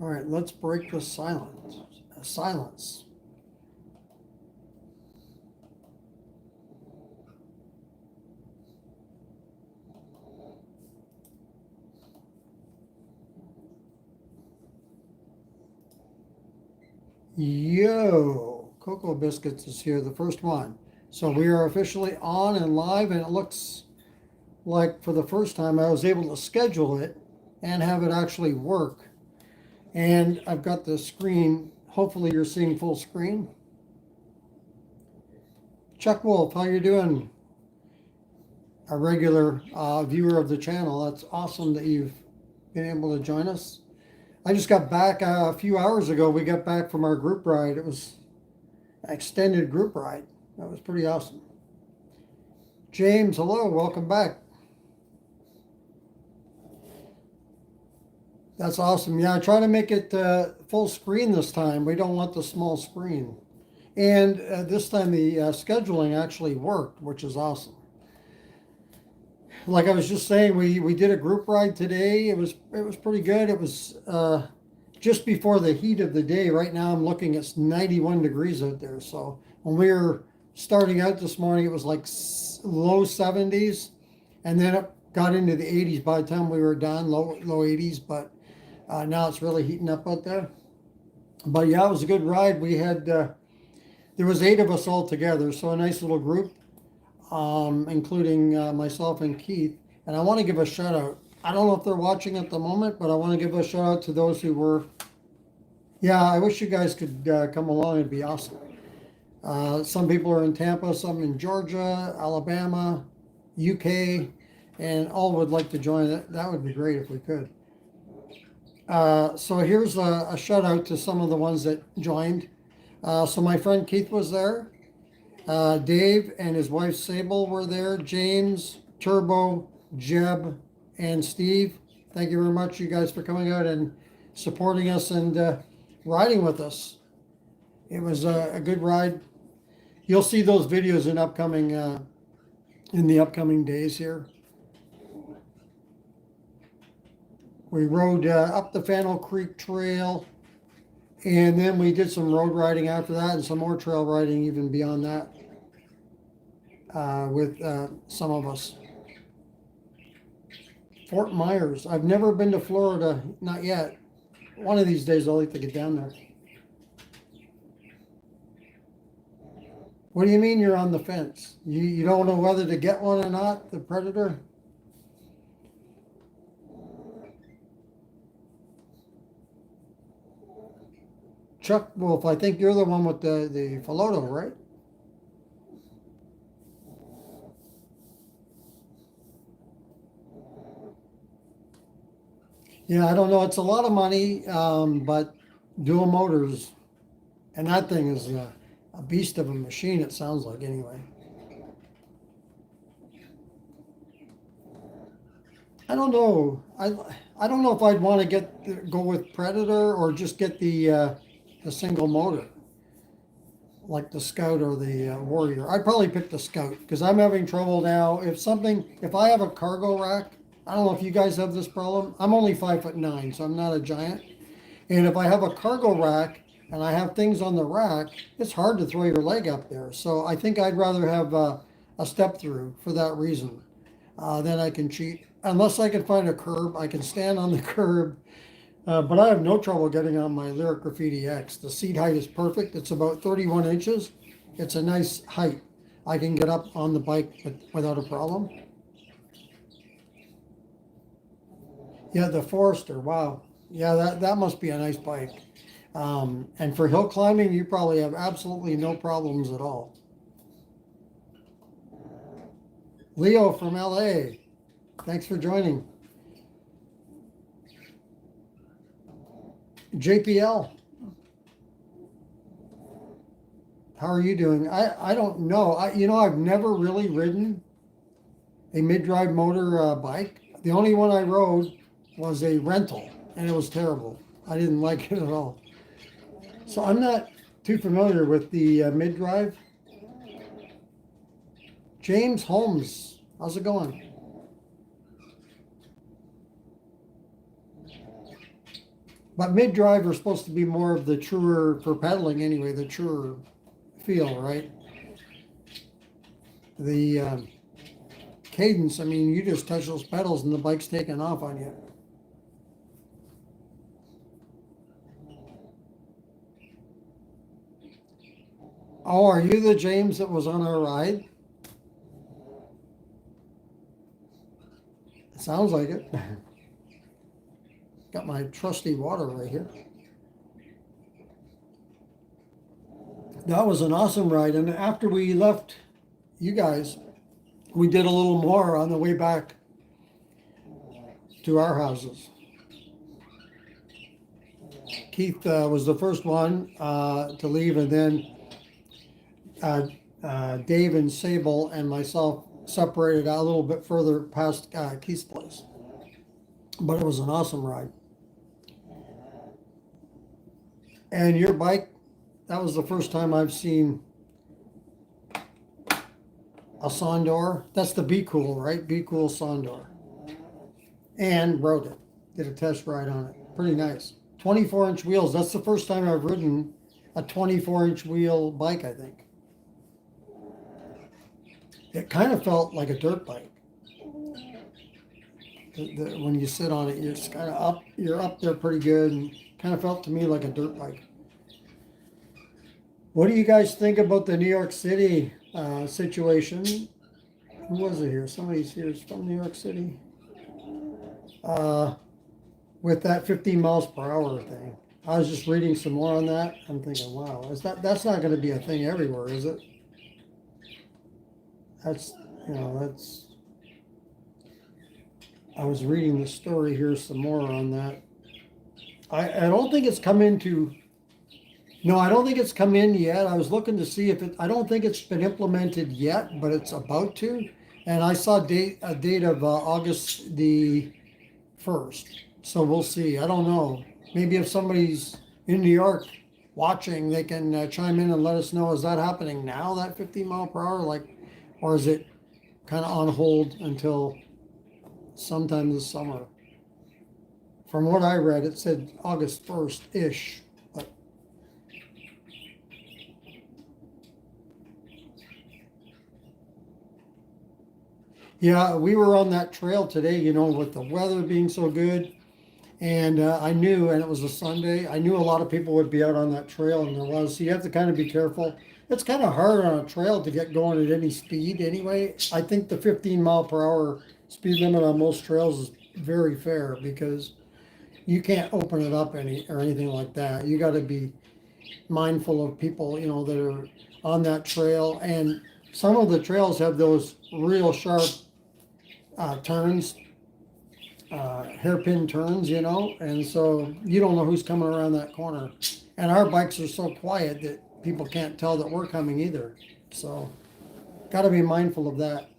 All right, let's break the silence. Silence. Yo, Cocoa Biscuits is here, the first one. So we are officially on and live, and it looks like for the first time I was able to schedule it and have it actually work. And I've got the screen. Hopefully you're seeing full screen. Chuck Wolf, how you doing? A regular viewer of the channel. That's awesome that you've been able to join us. I just got back a few hours ago. We got back from our group ride. It was an extended group ride. That was pretty awesome. James, hello, welcome back. That's awesome. Yeah, I try to make it full screen this time. We don't want the small screen. And this time the scheduling actually worked, which is awesome. Like I was just saying, we did a group ride today. It was pretty good. It was just before the heat of the day. Right now I'm looking, it's 91 degrees out there. So when we were starting out this morning, it was like low 70s, and then it got into the 80s by the time we were done, low 80s. But now it's really heating up out there. But yeah, it was a good ride. We had there was 8 of us all together, so a nice little group, including myself and Keith. And I want to give a shout out. I don't know if they're watching at the moment, but I want to give a shout out to those who were. Yeah, I wish you guys could come along. It'd be awesome. Some people are in Tampa, some in Georgia, Alabama, UK, and all would like to join it. That would be great if we could. So here's a shout out to some of the ones that joined. So my friend Keith was there. Dave and his wife Sable were there. James, Turbo, Jeb, and Steve. Thank you very much, you guys, for coming out and supporting us and riding with us. It was a good ride. You'll see those videos in the upcoming days here. We rode up the Fennel Creek Trail, and then we did some road riding after that, and some more trail riding even beyond that with some of us. Fort Myers. I've never been to Florida, not yet. One of these days I'll like to get down there. What do you mean you're on the fence? You don't know whether to get one or not, the Predator? Chuck Wolf, I think you're the one with the Filoto, right? Yeah, I don't know. It's a lot of money, but dual motors, and that thing is a beast of a machine, it sounds like, anyway. I don't know. I don't know if I'd want to go with Predator or just get the single motor, like the Scout or the Warrior. I'd probably pick the Scout because I'm having trouble now. If I have a cargo rack, I don't know if you guys have this problem. I'm only 5'9", so I'm not a giant. And if I have a cargo rack and I have things on the rack, it's hard to throw your leg up there. So I think I'd rather have a step through for that reason. Then I can cheat. Unless I can find a curb, I can stand on the curb. But I have no trouble getting on my Lyric Graffiti X. The seat height is perfect. It's about 31 inches. It's a nice height. I can get up on the bike without a problem. Yeah, the Forester. Wow. Yeah, that must be a nice bike. And for hill climbing, you probably have absolutely no problems at all. Leo from LA, thanks for joining. JPL, how are you doing? I don't know. I've never really ridden a mid-drive motor bike. The only one I rode was a rental, and it was terrible. I didn't like it at all. So I'm not too familiar with the mid-drive. James Holmes, how's it going? But mid-drive are supposed to be more of the truer, for pedaling anyway, the truer feel, right? The cadence, I mean, you just touch those pedals and the bike's taking off on you. Oh, are you the James that was on our ride? It sounds like it. Got my trusty water right here. That was an awesome ride. And after we left you guys, we did a little more on the way back to our houses. Keith was the first one to leave, and then Dave and Sable and myself separated out a little bit further past Keith's place. But it was an awesome ride. And your bike, that was the first time I've seen a Sondor. That's the Be Cool, right? Be Cool Sondor. And rode it. Did a test ride on it. Pretty nice. 24-inch wheels. That's the first time I've ridden a 24-inch wheel bike, I think. It kind of felt like a dirt bike. When you sit on it, you're just kind of up. You're up there pretty good, and kind of felt to me like a dirt bike. What do you guys think about the New York City situation? Who was it here? Somebody's here. It's from New York City. With that 15 miles per hour thing. I was just reading some more on that. I'm thinking, wow, that's not going to be a thing everywhere, is it? That's, I was reading the story here some more on that. I don't think it's come into, no, I don't think it's come in yet. I was looking to see if I don't think it's been implemented yet, but it's about to. And I saw a date of August the 1st. So we'll see. I don't know. Maybe if somebody's in New York watching, they can chime in and let us know. Is that happening now, that 15 mile per hour? Or is it kind of on hold until sometime this summer? From what I read, it said August 1st-ish. But yeah, we were on that trail today, with the weather being so good. And I knew, and it was a Sunday, I knew a lot of people would be out on that trail, and there was. So you have to kind of be careful. It's kind of hard on a trail to get going at any speed anyway. I think the 15 mile per hour speed limit on most trails is very fair, because you can't open it up or anything like that. You got to be mindful of people, that are on that trail. And some of the trails have those real sharp turns, hairpin turns, and so you don't know who's coming around that corner. And our bikes are so quiet that people can't tell that we're coming either. So got to be mindful of that.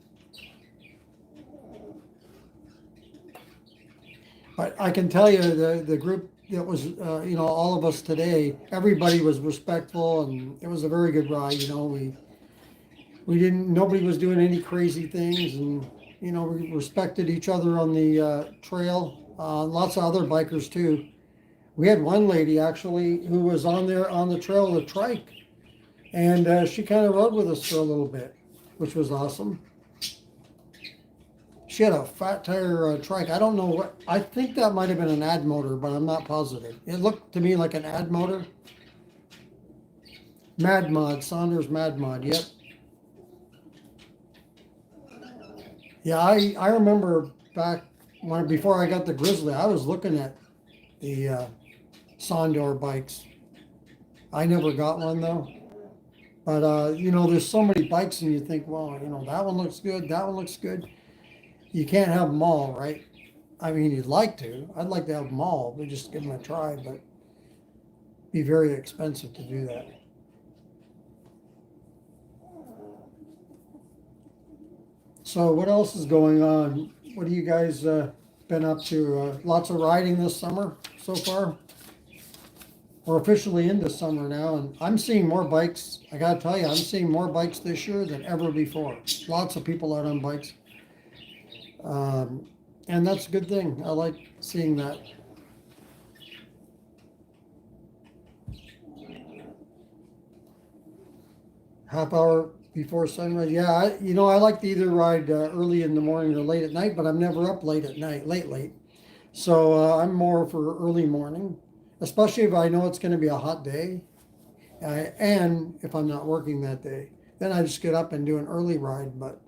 But I can tell you the group that was, all of us today, everybody was respectful, and it was a very good ride. Nobody was doing any crazy things, and we respected each other on the trail. Lots of other bikers too. We had one lady actually who was on the trail with a trike, and she kind of rode with us for a little bit, which was awesome. She had a fat tire trike. I don't know what. I think that might have been an ad motor, but I'm not positive. It looked to me like an ad motor. Mad Mod, Saunders Mad Mod. Yep. Yeah, I remember back before I got the Grizzly, I was looking at the Sondor bikes. I never got one though. But there's so many bikes, and you think, well, that one looks good, that one looks good. You can't have them all, right? I mean, you'd like to. I'd like to have them all, but just give them a try, but it'd be very expensive to do that. So what else is going on? What have you guys been up to? Lots of riding this summer so far? We're officially into summer now, and I'm seeing more bikes. I gotta tell you, I'm seeing more bikes this year than ever before. Lots of people out on bikes. And that's a good thing. I like seeing that. half hour before sunrise. Yeah, I like to either ride early in the morning or late at night, but I'm never up late at night, late. So I'm more for early morning, especially if I know it's going to be a hot day, and if I'm not working that day. Then I just get up and do an early ride. But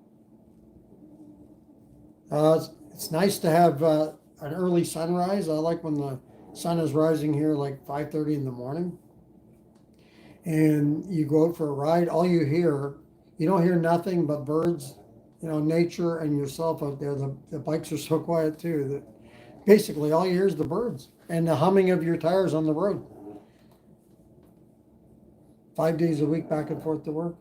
it's nice to have an early sunrise. I like when the sun is rising here like 5:30 in the morning, and you go out for a ride. You don't hear nothing but birds, nature and yourself out there. The bikes are so quiet too that basically all you hear is the birds and the humming of your tires on the road. 5 days a week back and forth to work.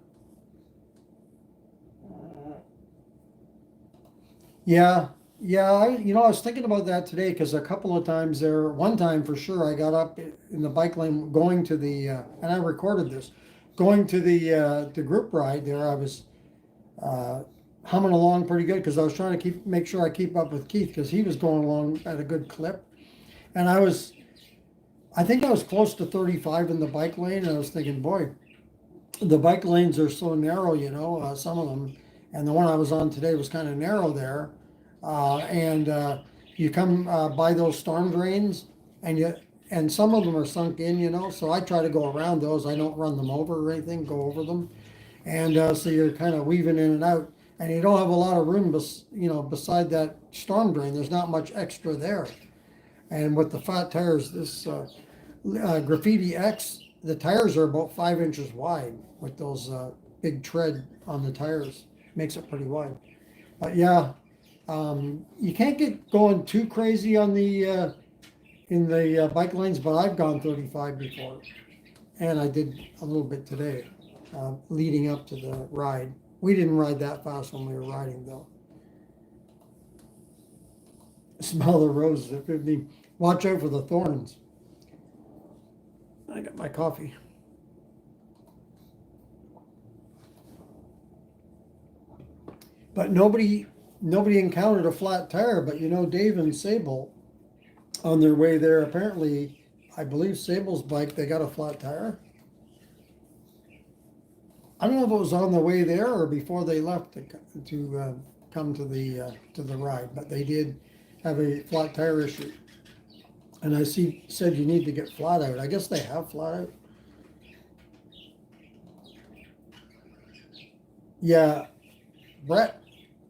Yeah, yeah. I was thinking about that today because a couple of times there, one time for sure, I got up in the bike lane going to and I recorded this, going to the group ride there. I was uh, humming along pretty good because I was trying to make sure I keep up with Keith because he was going along at a good clip, and I think I was close to 35 in the bike lane, and I was thinking, boy, the bike lanes are so narrow, some of them, and the one I was on today was kind of narrow there, and you come by those storm drains, and some of them are sunk in, so I try to go around those. I don't run them over or anything, go over them, and so you're kind of weaving in and out, and you don't have a lot of room, beside that storm drain. There's not much extra there, and with the flat tires, this Graffiti X, the tires are about 5 inches wide with those big tread on the tires. Makes it pretty wide. But yeah, you can't get going too crazy on the in the bike lanes, but I've gone 35 before, and I did a little bit today, leading up to the ride. We didn't ride that fast when we were riding though. Smell the roses at 15. Watch out for the thorns. I got my coffee. But nobody encountered a flat tire. But Dave and Sable on their way there, apparently, I believe Sable's bike, they got a flat tire. I don't know if it was on the way there or before they left to come to the ride, but they did have a flat tire issue. And said you need to get flat out. I guess they have flat out. Yeah, Brett,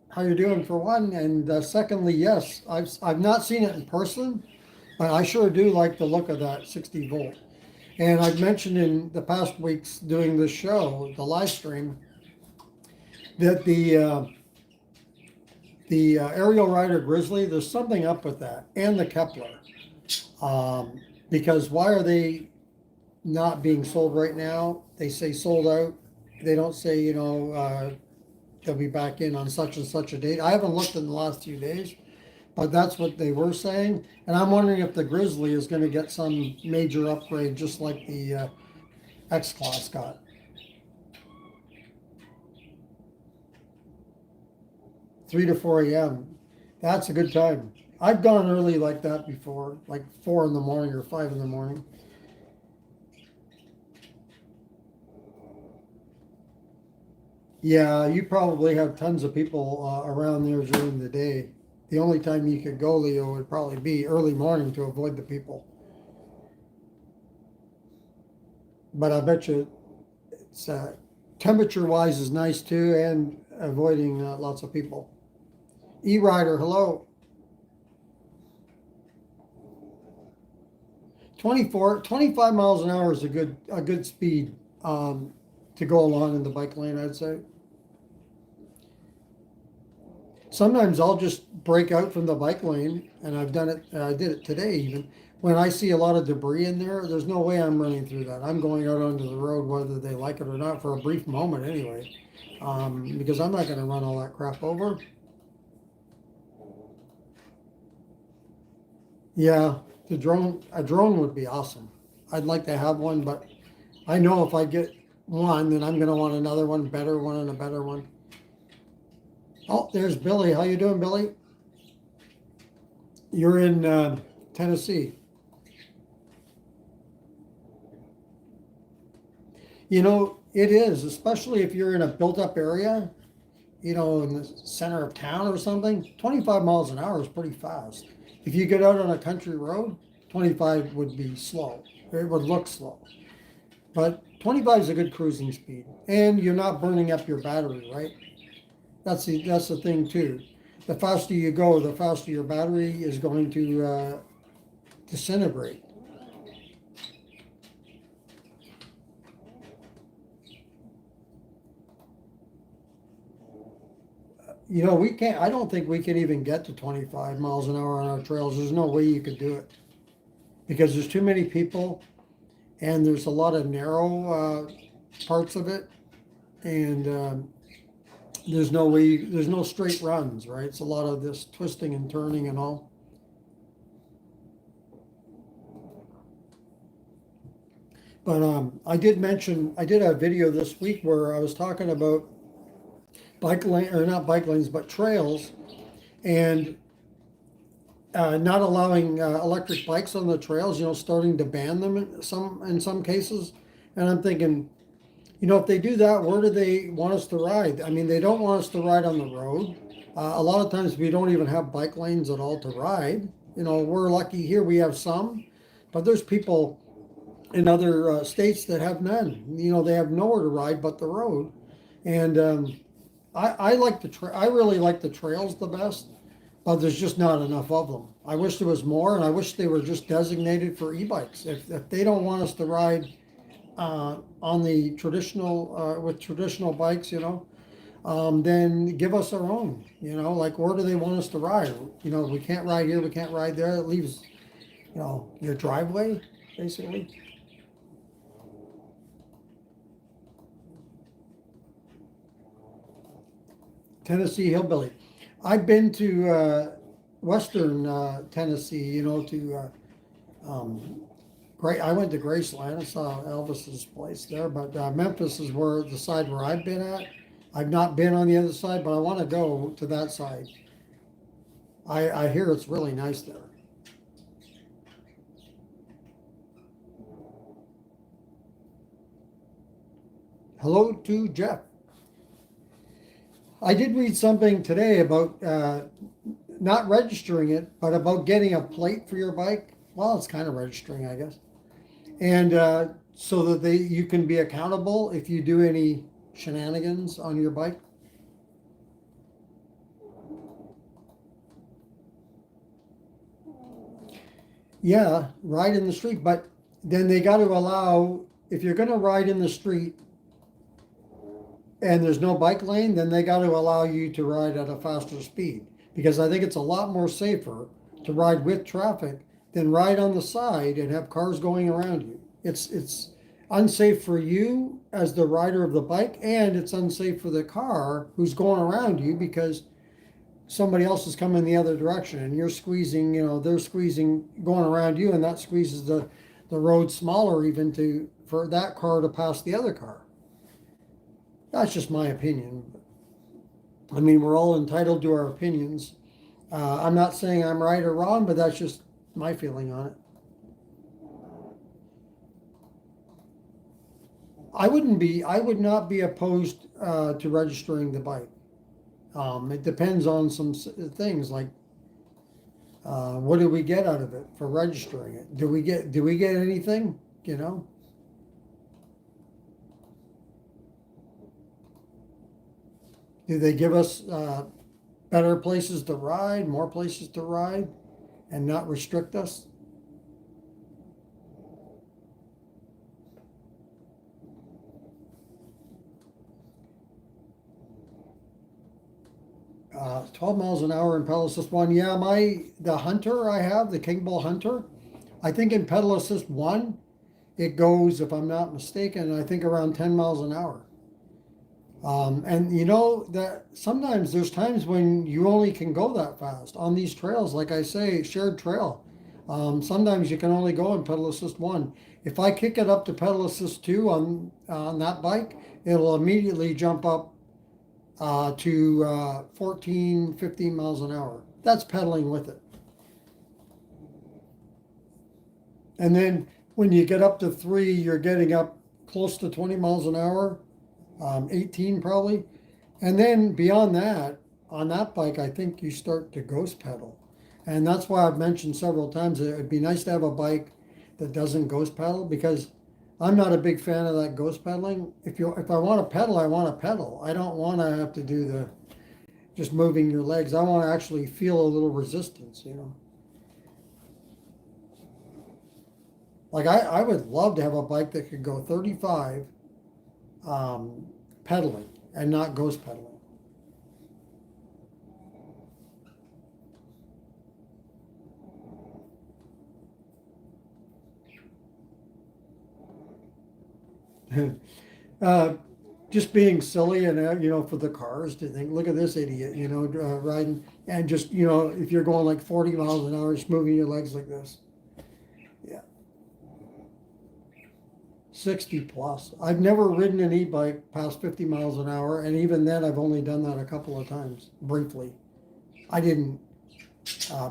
how you doing for one? And secondly, yes, I've not seen it in person, but I sure do like the look of that 60 volt. And I've mentioned in the past weeks doing this show, the live stream, that the aerial rider Grizzly, there's something up with that, and the Kepler. Because why are they not being sold right now? They say sold out. They don't say, they'll be back in on such and such a date. I haven't looked in the last few days, but that's what they were saying. And I'm wondering if the Grizzly is going to get some major upgrade, just like the X-Class got. Three to 4 a.m. That's a good time. I've gone early like that before, like 4 in the morning or 5 in the morning. Yeah, you probably have tons of people around there during the day. The only time you could go, Leo, would probably be early morning to avoid the people. But I bet you it's temperature-wise is nice too, and avoiding lots of people. E-Rider, hello. 25 miles an hour is a good speed to go along in the bike lane, I'd say. Sometimes I'll just break out from the bike lane, and I've done it. I did it today even. When I see a lot of debris in there's no way I'm running through that. I'm going out onto the road, whether they like it or not, for a brief moment anyway, because I'm not going to run all that crap over. Yeah, a drone would be awesome. I'd like to have one, but I know if I get one, then I'm going to want another one, better one, and a better one. Oh, there's Billy. How you doing, Billy? You're in Tennessee. It is, especially if you're in a built-up area, in the center of town or something. 25 miles an hour is pretty fast. If you get out on a country road, 25 would be slow. It would look slow. But 25 is a good cruising speed, and you're not burning up your battery, right? That's the thing too. The faster you go, the faster your battery is going to disintegrate. We can't. I don't think we can even get to 25 miles an hour on our trails. There's no way you could do it because there's too many people, and there's a lot of narrow parts of it, and there's no way. There's no straight runs, right? It's a lot of this twisting and turning and all. But I did mention I did a video this week where I was talking about bike lane or not bike lanes, but trails, and not allowing electric bikes on the trails. Starting to ban them in some cases. And I'm thinking, if they do that, where do they want us to ride? I mean, they don't want us to ride on the road. A lot of times we don't even have bike lanes at all to ride. We're lucky here; we have some, but there's people in other states that have none. They have nowhere to ride but the road, and I really like the trails the best, but there's just not enough of them. I wish there was more, and I wish they were just designated for e-bikes. If they don't want us to ride on the traditional with traditional bikes, then give us our own. Like where do they want us to ride? We can't ride here, we can't ride there. It leaves your driveway basically. Tennessee hillbilly. I've been to Western Tennessee. I went to Graceland. I saw Elvis's place there, but Memphis is where the side where I've been at. I've not been on the other side, but I want to go to that side. I hear it's really nice there. Hello to Jeff. I did read something today about not registering it, but about getting a plate for your bike. Well, it's kind of registering, I guess, and so that you can be accountable if you do any shenanigans on your bike. Yeah, ride in the street, but then they got to allow, if you're going to ride in the street and there's no bike lane, then they got to allow you to ride at a faster speed, because I think it's a lot more safer to ride with traffic than ride on the side and have cars going around you. It's unsafe for you as the rider of the bike, and it's unsafe for the car who's going around you because somebody else is coming the other direction and you're squeezing, they're squeezing going around you, and that squeezes the road smaller even for that car to pass the other car. That's just my opinion. I mean, we're all entitled to our opinions. I'm not saying I'm right or wrong, but that's just my feeling on it. I would not be opposed to registering the bike. It depends on some things like what do we get out of it for registering it? Do we get anything? Do they give us better places to ride, more places to ride, and not restrict us? 12 miles an hour in pedal assist one. Yeah, the Hunter I have, the King Bull Hunter, I think in pedal assist one, it goes, if I'm not mistaken, I think around 10 miles an hour. And that sometimes there's times when you only can go that fast on these trails. Like I say, shared trail. Sometimes you can only go in pedal assist one. If I kick it up to pedal assist two on that bike, it'll immediately jump up to 14, 15 miles an hour. That's pedaling with it. And then when you get up to three, you're getting up close to 20 miles an hour, 18 probably. And then beyond that, on that bike, I think you start to ghost pedal. And that's why I've mentioned several times that it'd be nice to have a bike that doesn't ghost pedal, because I'm not a big fan of that ghost pedaling. If I want to pedal, I want to pedal. I don't want to have to do the just moving your legs. I want to actually feel a little resistance, you know. Like I would love to have a bike that could go 35 pedaling and not ghost pedaling. uh, just being silly and you know, for the cars to think, look at this idiot, you know, riding, and just, you know, if you're going like 40 miles an hour, just moving your legs like this. Yeah. 60 plus. I've never ridden an e-bike past 50 miles an hour, and even then I've only done that a couple of times, briefly. I didn't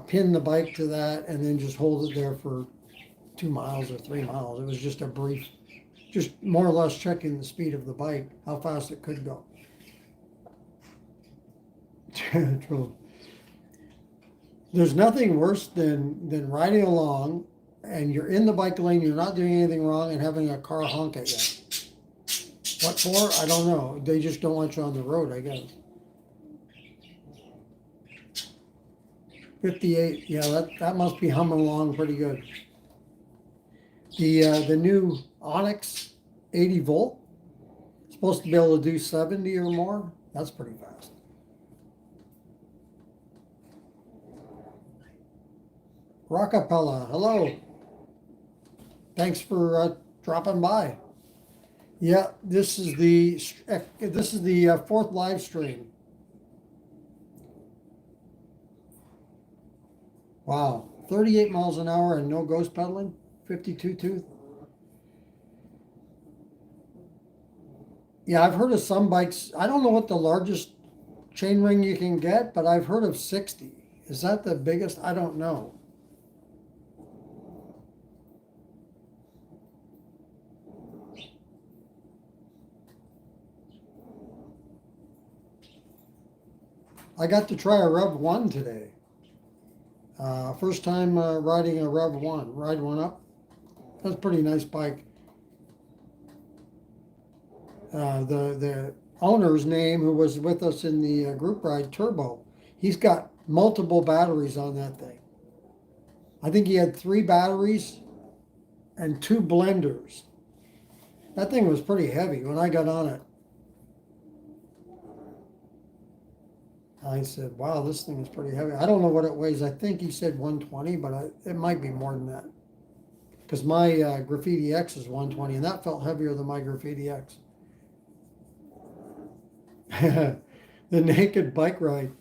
pin the bike to that and then just hold it there for 2 miles or 3 miles. It was just a brief, just more or less checking the speed of the bike, how fast it could go. True. There's nothing worse than riding along and you're in the bike lane, you're not doing anything wrong, and having a car honk at you. What for? I don't know. They just don't want you on the road, I guess. 58, yeah, that must be humming along pretty good. The new Onyx 80 volt, supposed to be able to do 70 or more. That's pretty fast. Rockapella, hello. Thanks for dropping by. Yeah, this is the fourth live stream. Wow, 38 miles an hour and no ghost pedaling, 52 tooth. Yeah, I've heard of some bikes. I don't know what the largest chainring you can get, but I've heard of 60. Is that the biggest? I don't know. I got to try a Rev 1 today. First time riding a Rev 1. Ride one up. That's a pretty nice bike. The owner's name, who was with us in the group ride, Turbo, he's got multiple batteries on that thing. I think he had 3 batteries and 2 blenders. That thing was pretty heavy when I got on it. I said, wow, this thing is pretty heavy. I don't know what it weighs. I think he said 120, but it might be more than that. Because my Graffiti X is 120, and that felt heavier than my Graffiti X. The naked bike ride.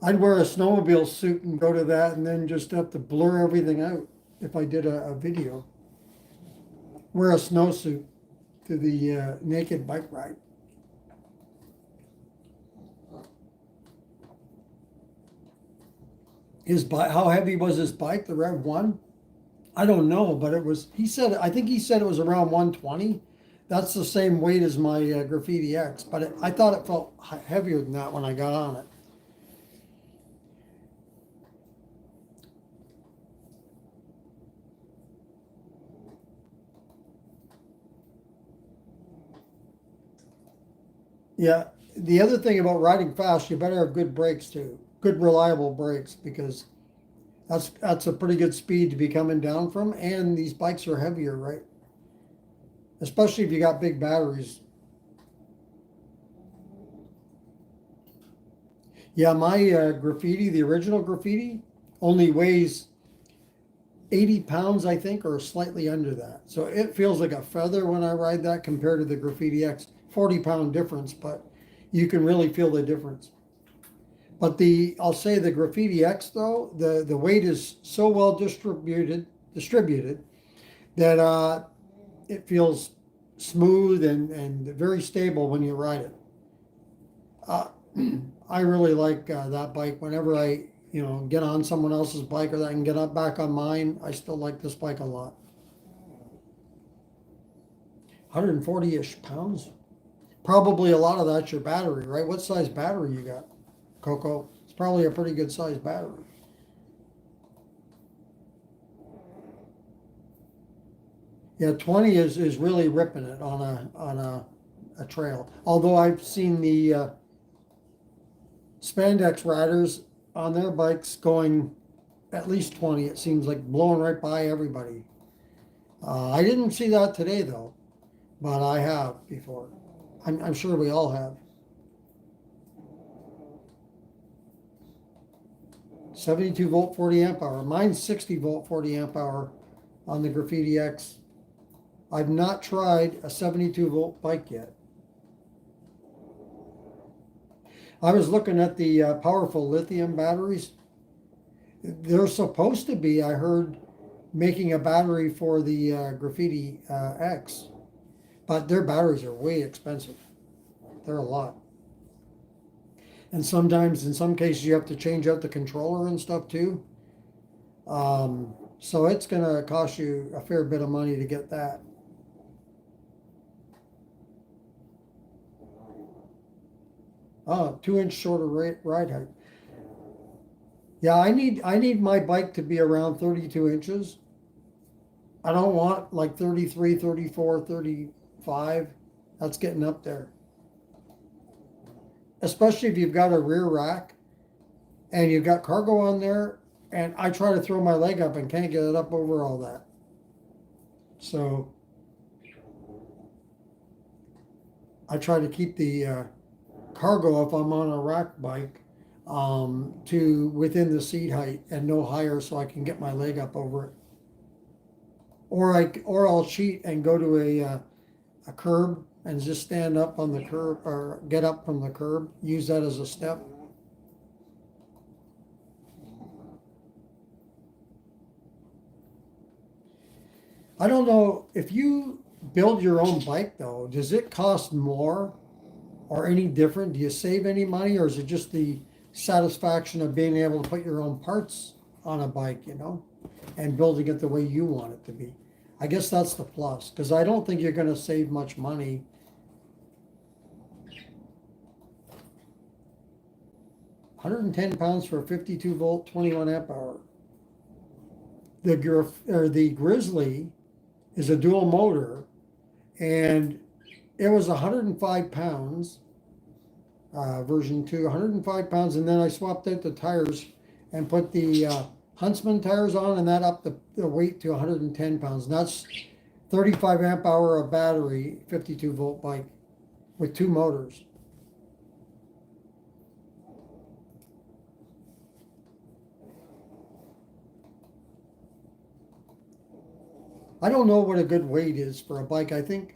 I'd wear a snowmobile suit and go to that, and then just have to blur everything out if I did a video. Wear a snowsuit to the naked bike ride. His bike, how heavy was his bike, the Rev 1? I don't know, but it was, I think he said it was around 120. That's the same weight as my Graffiti X, but I thought it felt heavier than that when I got on it. Yeah, the other thing about riding fast, you better have good brakes too. Good reliable brakes, because that's a pretty good speed to be coming down from, and these bikes are heavier, right? Especially if you got big batteries. Yeah, my Graffiti, the original Graffiti, only weighs 80 pounds, I think, or slightly under that. So it feels like a feather when I ride that compared to the Graffiti X. 40-pound difference, but you can really feel the difference. But I'll say the Graffiti X though, the weight is so well distributed that it feels smooth and very stable when you ride it. I really like that bike. Whenever I get on someone else's bike, or that I can get up back on mine, I still like this bike a lot. 140-ish pounds. Probably a lot of that's your battery, right? What size battery you got, Coco? It's probably a pretty good size battery. Yeah, 20 is really ripping it on a trail. Although I've seen the spandex riders on their bikes going at least 20. It seems like blowing right by everybody. I didn't see that today though, but I have before. I'm sure we all have. 72 volt 40 amp hour. Mine's 60 volt 40 amp hour on the Graffiti X. I've not tried a 72 volt bike yet. I was looking at the powerful lithium batteries. They're supposed to be, I heard, making a battery for the Graffiti X, but their batteries are way expensive. They're a lot. And sometimes, in some cases, you have to change out the controller and stuff too. So it's going to cost you a fair bit of money to get that. Oh, 2-inch shorter ride height. Yeah, I need my bike to be around 32 inches. I don't want like 33, 34, 35. That's getting up there. Especially if you've got a rear rack and you've got cargo on there, and I try to throw my leg up and can't get it up over all that. So I try to keep the cargo, if I'm on a rack bike, to within the seat height and no higher, so I can get my leg up over it. Or I'll cheat and go to a curb and just stand up on the curb, or get up from the curb, use that as a step. I don't know, if you build your own bike though, does it cost more or any different? Do you save any money, or is it just the satisfaction of being able to put your own parts on a bike, and building it the way you want it to be? I guess that's the plus, because I don't think you're going to save much money. £110 for a 52 volt 21 amp hour. The Grizzly is a dual motor, and it was 105 pounds, version 2, 105 pounds, and then I swapped out the tires and put the Huntsman tires on, and that upped the weight to 110 pounds. And that's 35 amp hour of battery, 52 volt bike with 2 motors. I don't know what a good weight is for a bike. I think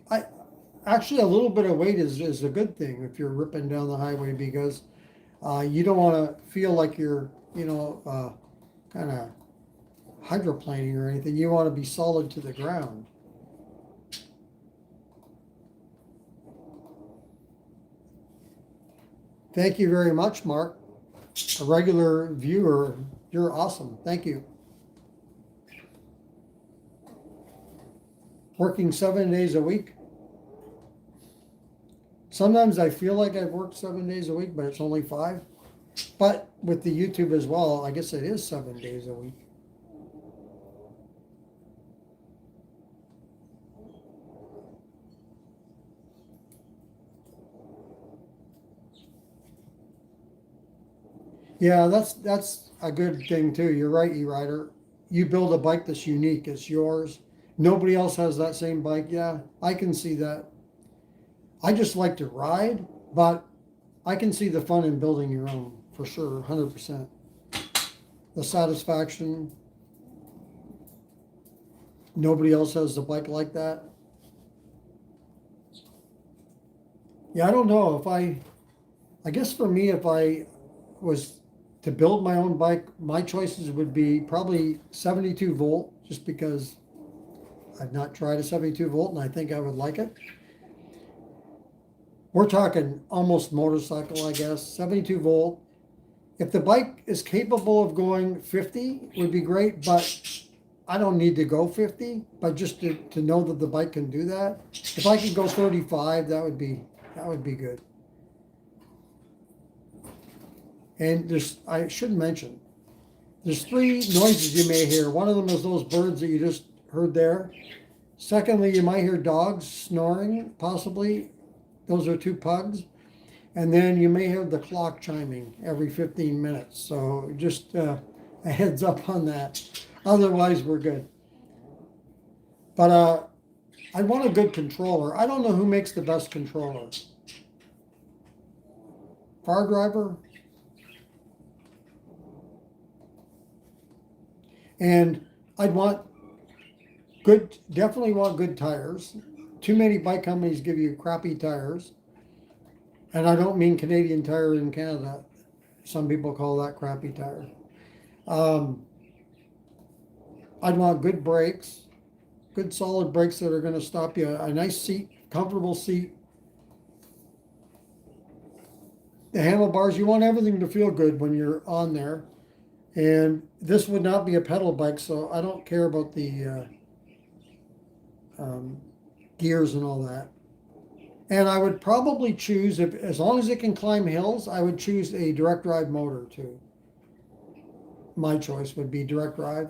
actually a little bit of weight is a good thing if you're ripping down the highway, because you don't want to feel like you're kind of hydroplaning or anything. You want to be solid to the ground. Thank you very much, Mark. A regular viewer. You're awesome. Thank you. Working 7 days a week. Sometimes I feel like I've worked 7 days a week, but it's only 5. But with the YouTube as well, I guess it is 7 days a week. Yeah, that's a good thing too. You're right, E-Rider. You build a bike that's unique. It's yours. Nobody else has that same bike. Yeah, I can see that. I just like to ride, but I can see the fun in building your own, for sure, 100%. The satisfaction. Nobody else has a bike like that. Yeah, I don't know if I guess for me, if I was to build my own bike, my choices would be probably 72 volt, just because I've not tried a 72 volt and I think I would like it. We're talking almost motorcycle, I guess, 72 volt. If the bike is capable of going 50, would be great, but I don't need to go 50, but just to know that the bike can do that. If I could go 35, that would be good. And I should mention, there's three noises you may hear. One of them is those birds that you just heard there. Secondly, you might hear dogs snoring, possibly. Those are two pugs. And then you may hear the clock chiming every 15 minutes. So just a heads up on that. Otherwise, we're good. But I want a good controller. I don't know who makes the best controller. Far Driver? And I'd want definitely want good tires. Too many bike companies give you crappy tires. And I don't mean Canadian Tire in Canada. Some people call that crappy tire. I'd want good brakes, good solid brakes that are going to stop you. A nice seat, comfortable seat. The handlebars, you want everything to feel good when you're on there. And this would not be a pedal bike, so I don't care about the gears and all that. And I would probably choose, as long as it can climb hills, I would choose a direct drive motor too. My choice would be direct drive.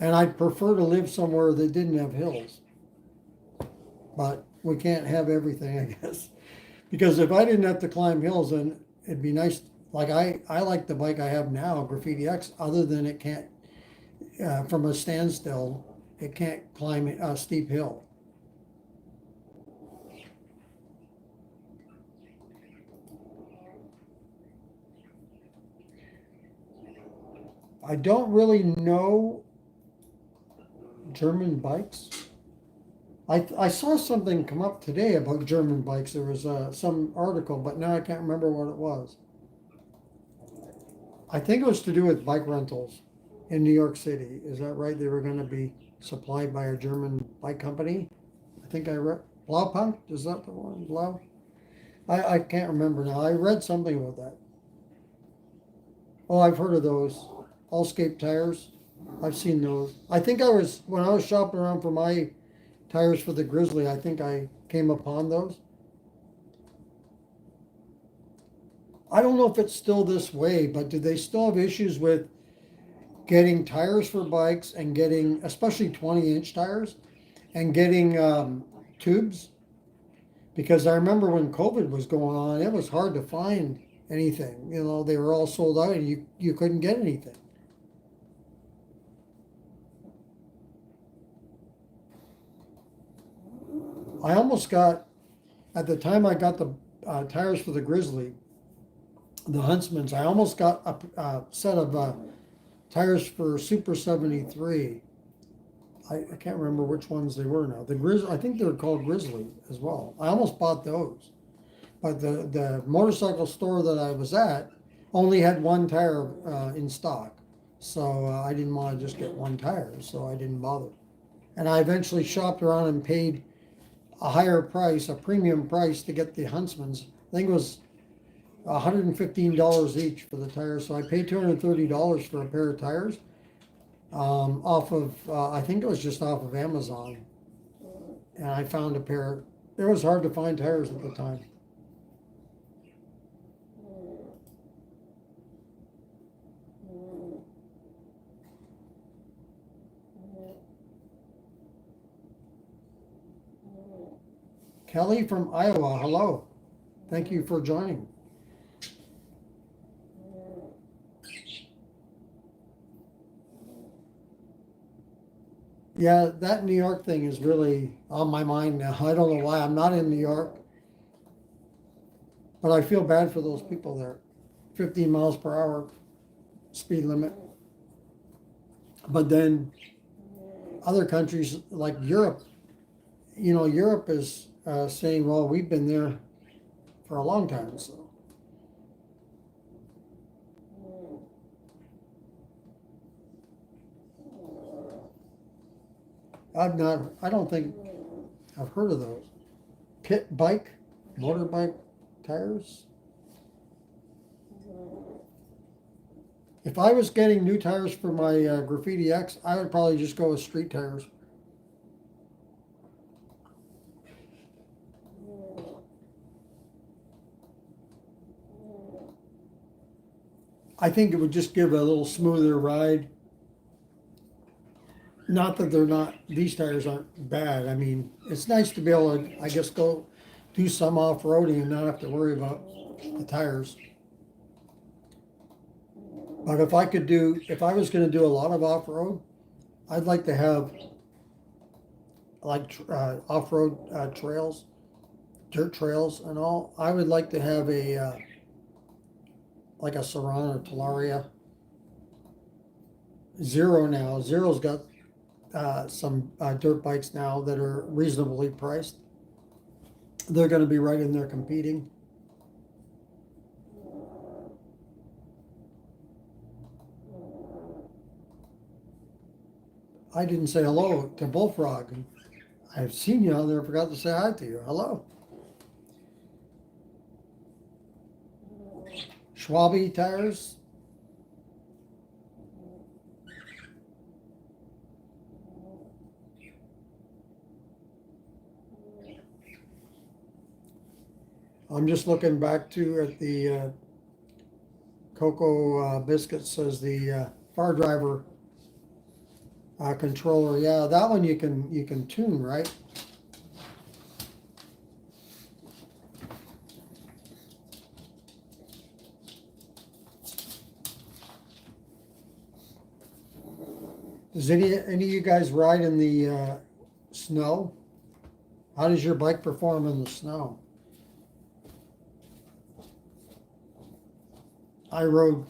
And I'd prefer to live somewhere that didn't have hills. But we can't have everything, I guess. Because if I didn't have to climb hills, then it'd be nice. Like I like the bike I have now, Graffiti X, other than it can't, from a standstill, it can't climb a steep hill. I don't really know German bikes. I saw something come up today about German bikes. There was some article, but now I can't remember what it was. I think it was to do with bike rentals in New York City. Is that right? They were going to be supplied by a German bike company. I think I read Blaupunk. Is that the one? Blau? I can't remember now. I read something about that. Oh, I've heard of those. Allscape tires. I've seen those. I think when I was shopping around for my tires for the Grizzly, I think I came upon those. I don't know if it's still this way, but do they still have issues with getting tires for bikes and getting, especially 20-inch tires, and getting tubes? Because I remember when COVID was going on, it was hard to find anything. You know, they were all sold out and you couldn't get anything. I almost got, at the time I got the tires for the Grizzly, the Huntsman's, I almost got a set of tires for Super 73. I can't remember which ones they were now. The Grizzly, I think they're called Grizzly as well. I almost bought those. But the motorcycle store that I was at only had one tire in stock. So I didn't want to just get one tire, so I didn't bother. And I eventually shopped around and paid a higher price, a premium price to get the Huntsman's. I think it was $115 each for the tires. So I paid $230 for a pair of tires off of, I think it was just off of Amazon. And I found a pair. It was hard to find tires at the time. Kelly from Iowa, hello. Thank you for joining. Yeah, that New York thing is really on my mind now. I don't know why. I'm not in New York. But I feel bad for those people there. 15 miles per hour speed limit. But then other countries like Europe, you know, Europe is saying, well, we've been there for a long time. So I don't think I've heard of those. Pit bike, motorbike tires. If I was getting new tires for my Graffiti X, I would probably just go with street tires. I think it would just give a little smoother ride. Not that they're not, these tires aren't bad. I mean, it's nice to be able to, I guess, go do some off-roading and not have to worry about the tires. But if I was gonna do a lot of off-road, I'd like to have like off-road trails, dirt trails and all. I would like to have a like a Saran or Talaria. Zero now. Zero's got some dirt bikes now that are reasonably priced. They're going to be right in there competing. I didn't say hello to Bullfrog. I've seen you on there. Forgot to say hi to you. Hello. Schwabe tires. I'm just looking back to at the Cocoa Biscuits says the Far Driver controller. Yeah, that one you can tune, right? Does any of you guys ride in the snow? How does your bike perform in the snow? I rode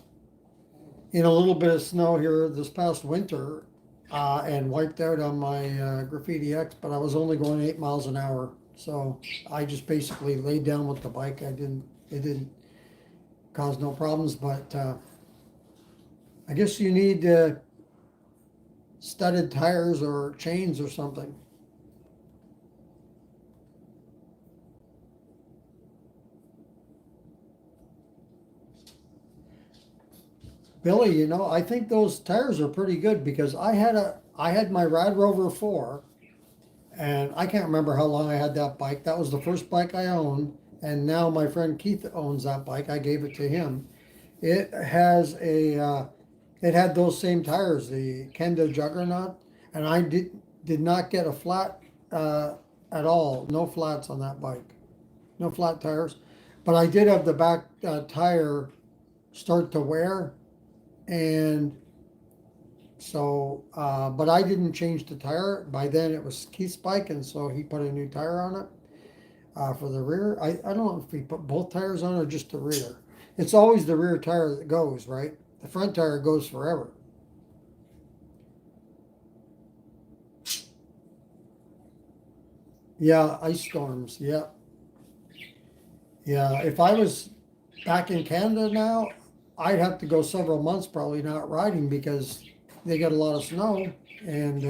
in a little bit of snow here this past winter and wiped out on my Graffiti X, but I was only going 8 miles an hour. So I just basically laid down with the bike. It didn't cause no problems, but I guess you need studded tires or chains or something. Billy, I think those tires are pretty good because I had my Rad Rover 4, and I can't remember how long I had that bike. That was the first bike I owned, and now my friend Keith owns that bike. I gave it to him. It has it had those same tires, the Kenda Juggernaut, and I did not get a flat at all. No flats on that bike, no flat tires, but I did have the back tire start to wear. And so, but I didn't change the tire. By then it was Keith's bike, and so he put a new tire on it for the rear. I don't know if he put both tires on or just the rear. It's always the rear tire that goes, right? The front tire goes forever. Yeah, ice storms, yeah. Yeah, if I was back in Canada now, I'd have to go several months probably not riding because they get a lot of snow and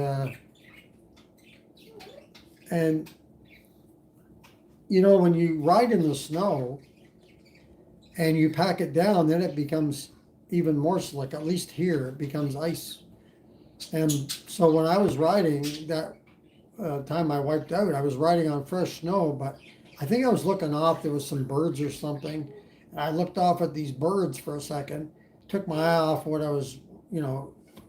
when you ride in the snow and you pack it down, then it becomes even more slick. At least here it becomes ice. And so when I was riding that time I wiped out, I was riding on fresh snow, but I think I was looking off. There was some birds or something. And I looked off at these birds for a second, took my eye off what I was,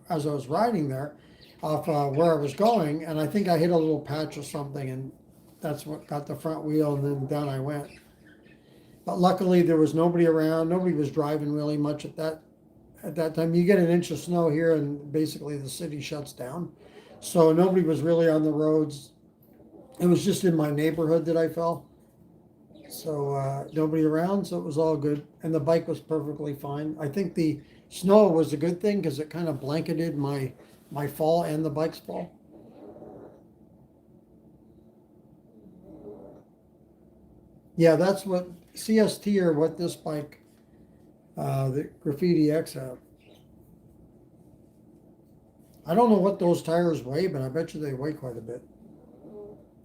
as I was riding there, off where I was going, and I think I hit a little patch or something, and that's what got the front wheel, and then down I went. But luckily there was nobody around. Nobody was driving really much at that time. You get an inch of snow here, and basically the city shuts down. So nobody was really on the roads. It was just in my neighborhood that I fell. So nobody around, so it was all good. And the bike was perfectly fine. I think the snow was a good thing because it kind of blanketed my fall and the bike's fall. Yeah, that's what CST or what this bike, the Graffiti X have. I don't know what those tires weigh, but I bet you they weigh quite a bit.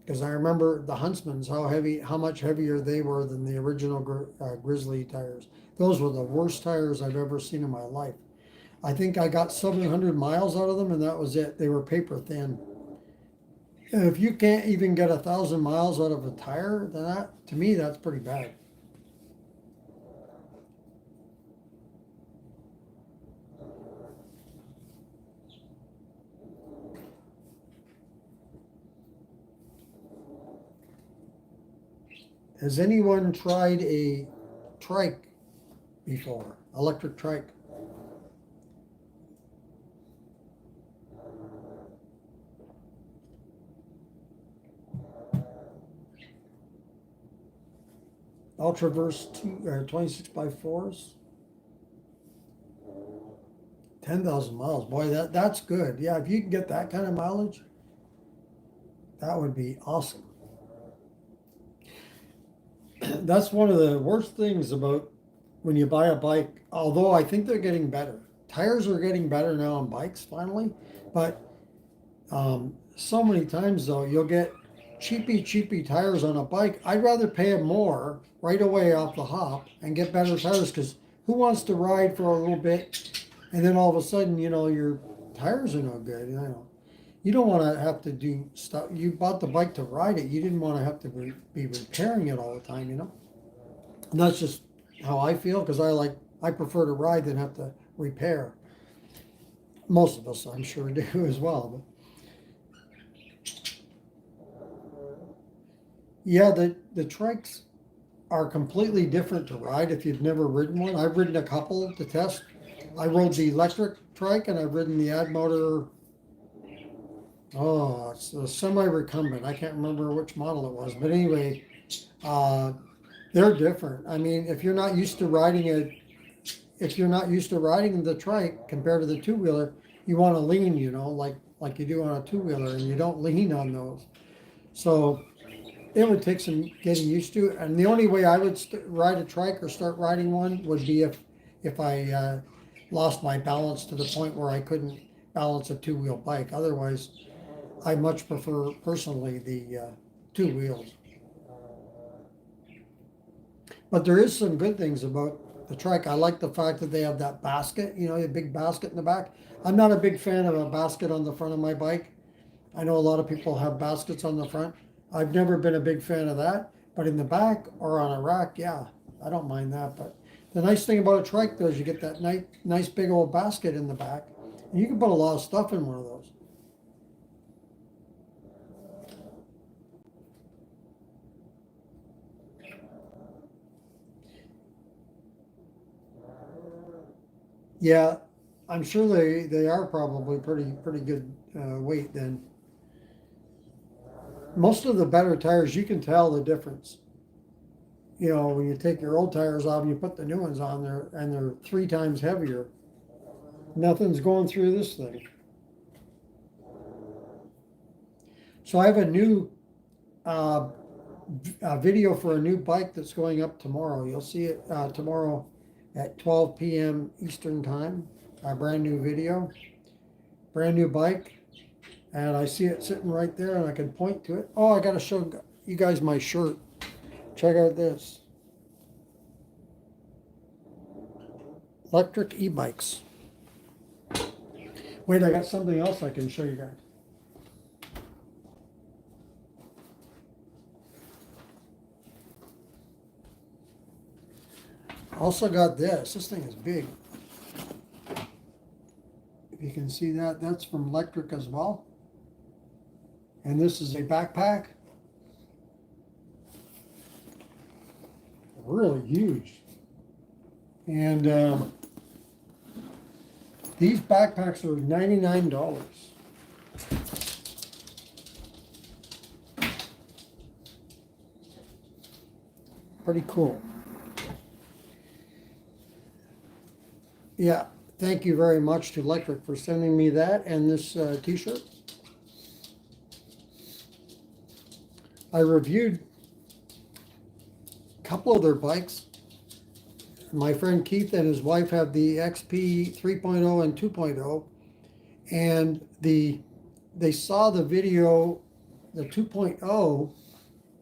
Because I remember the Huntsmans, how much heavier they were than the original Grizzly tires. Those were the worst tires I've ever seen in my life. I think I got 700 miles out of them, and that was it. They were paper thin. And if you can't even get 1,000 miles out of a tire, then that, to me, that's pretty bad. Has anyone tried a trike before? Electric trike? Ultraverse 26 by 4s? 10,000 miles. Boy, that's good. Yeah, if you can get that kind of mileage, that would be awesome. That's one of the worst things about when you buy a bike, although I think they're getting better. Tires are getting better now on bikes finally, but so many times though, you'll get cheapy tires on a bike. I'd rather pay more right away off the hop and get better tires, because who wants to ride for a little bit and then all of a sudden, your tires are no good. You don't want to have to do stuff. You bought the bike to ride it. You didn't want to have to be repairing it all the time. And that's just how I feel, because I prefer to ride than have to repair. Most of us, I'm sure, do as well. But yeah, the trikes are completely different to ride if you've never ridden one. I've ridden a couple to test. I rode the electric trike, and I've ridden the Ad Motor. Oh, it's a semi-recumbent. I can't remember which model it was, but anyway, they're different. I mean, if you're not used to riding the trike compared to the two-wheeler, you want to lean, like you do on a two-wheeler, and you don't lean on those. So it would take some getting used to. And the only way I would ride a trike or start riding one would be if I lost my balance to the point where I couldn't balance a two-wheel bike. Otherwise, I much prefer personally the two wheels. But there is some good things about the trike. I like the fact that they have that basket, a big basket in the back. I'm not a big fan of a basket on the front of my bike. I know a lot of people have baskets on the front. I've never been a big fan of that. But in the back or on a rack, yeah, I don't mind that. But the nice thing about a trike, though, is you get that nice big old basket in the back. And you can put a lot of stuff in one of those. Yeah, I'm sure they are probably pretty good weight then. Most of the better tires, you can tell the difference. When you take your old tires off and you put the new ones on there, and they're 3 times heavier. Nothing's going through this thing. So I have a new video for a new bike that's going up tomorrow. You'll see it tomorrow at 12 p.m. Eastern Time. A brand new video, brand new bike, and I see it sitting right there, and I can point to it. Oh, I got to show you guys my shirt. Check out this. Electric e-bikes. Wait, I got something else I can show you guys. Also got this. This thing is big. If you can see that, that's from Electric as well. And this is a backpack. Really huge. And these backpacks are $99. Pretty cool. Yeah, thank you very much to Electric for sending me that and this t-shirt. I reviewed a couple of their bikes. My friend Keith and his wife have the XP 3.0 and 2.0, and they saw the video, the 2.0,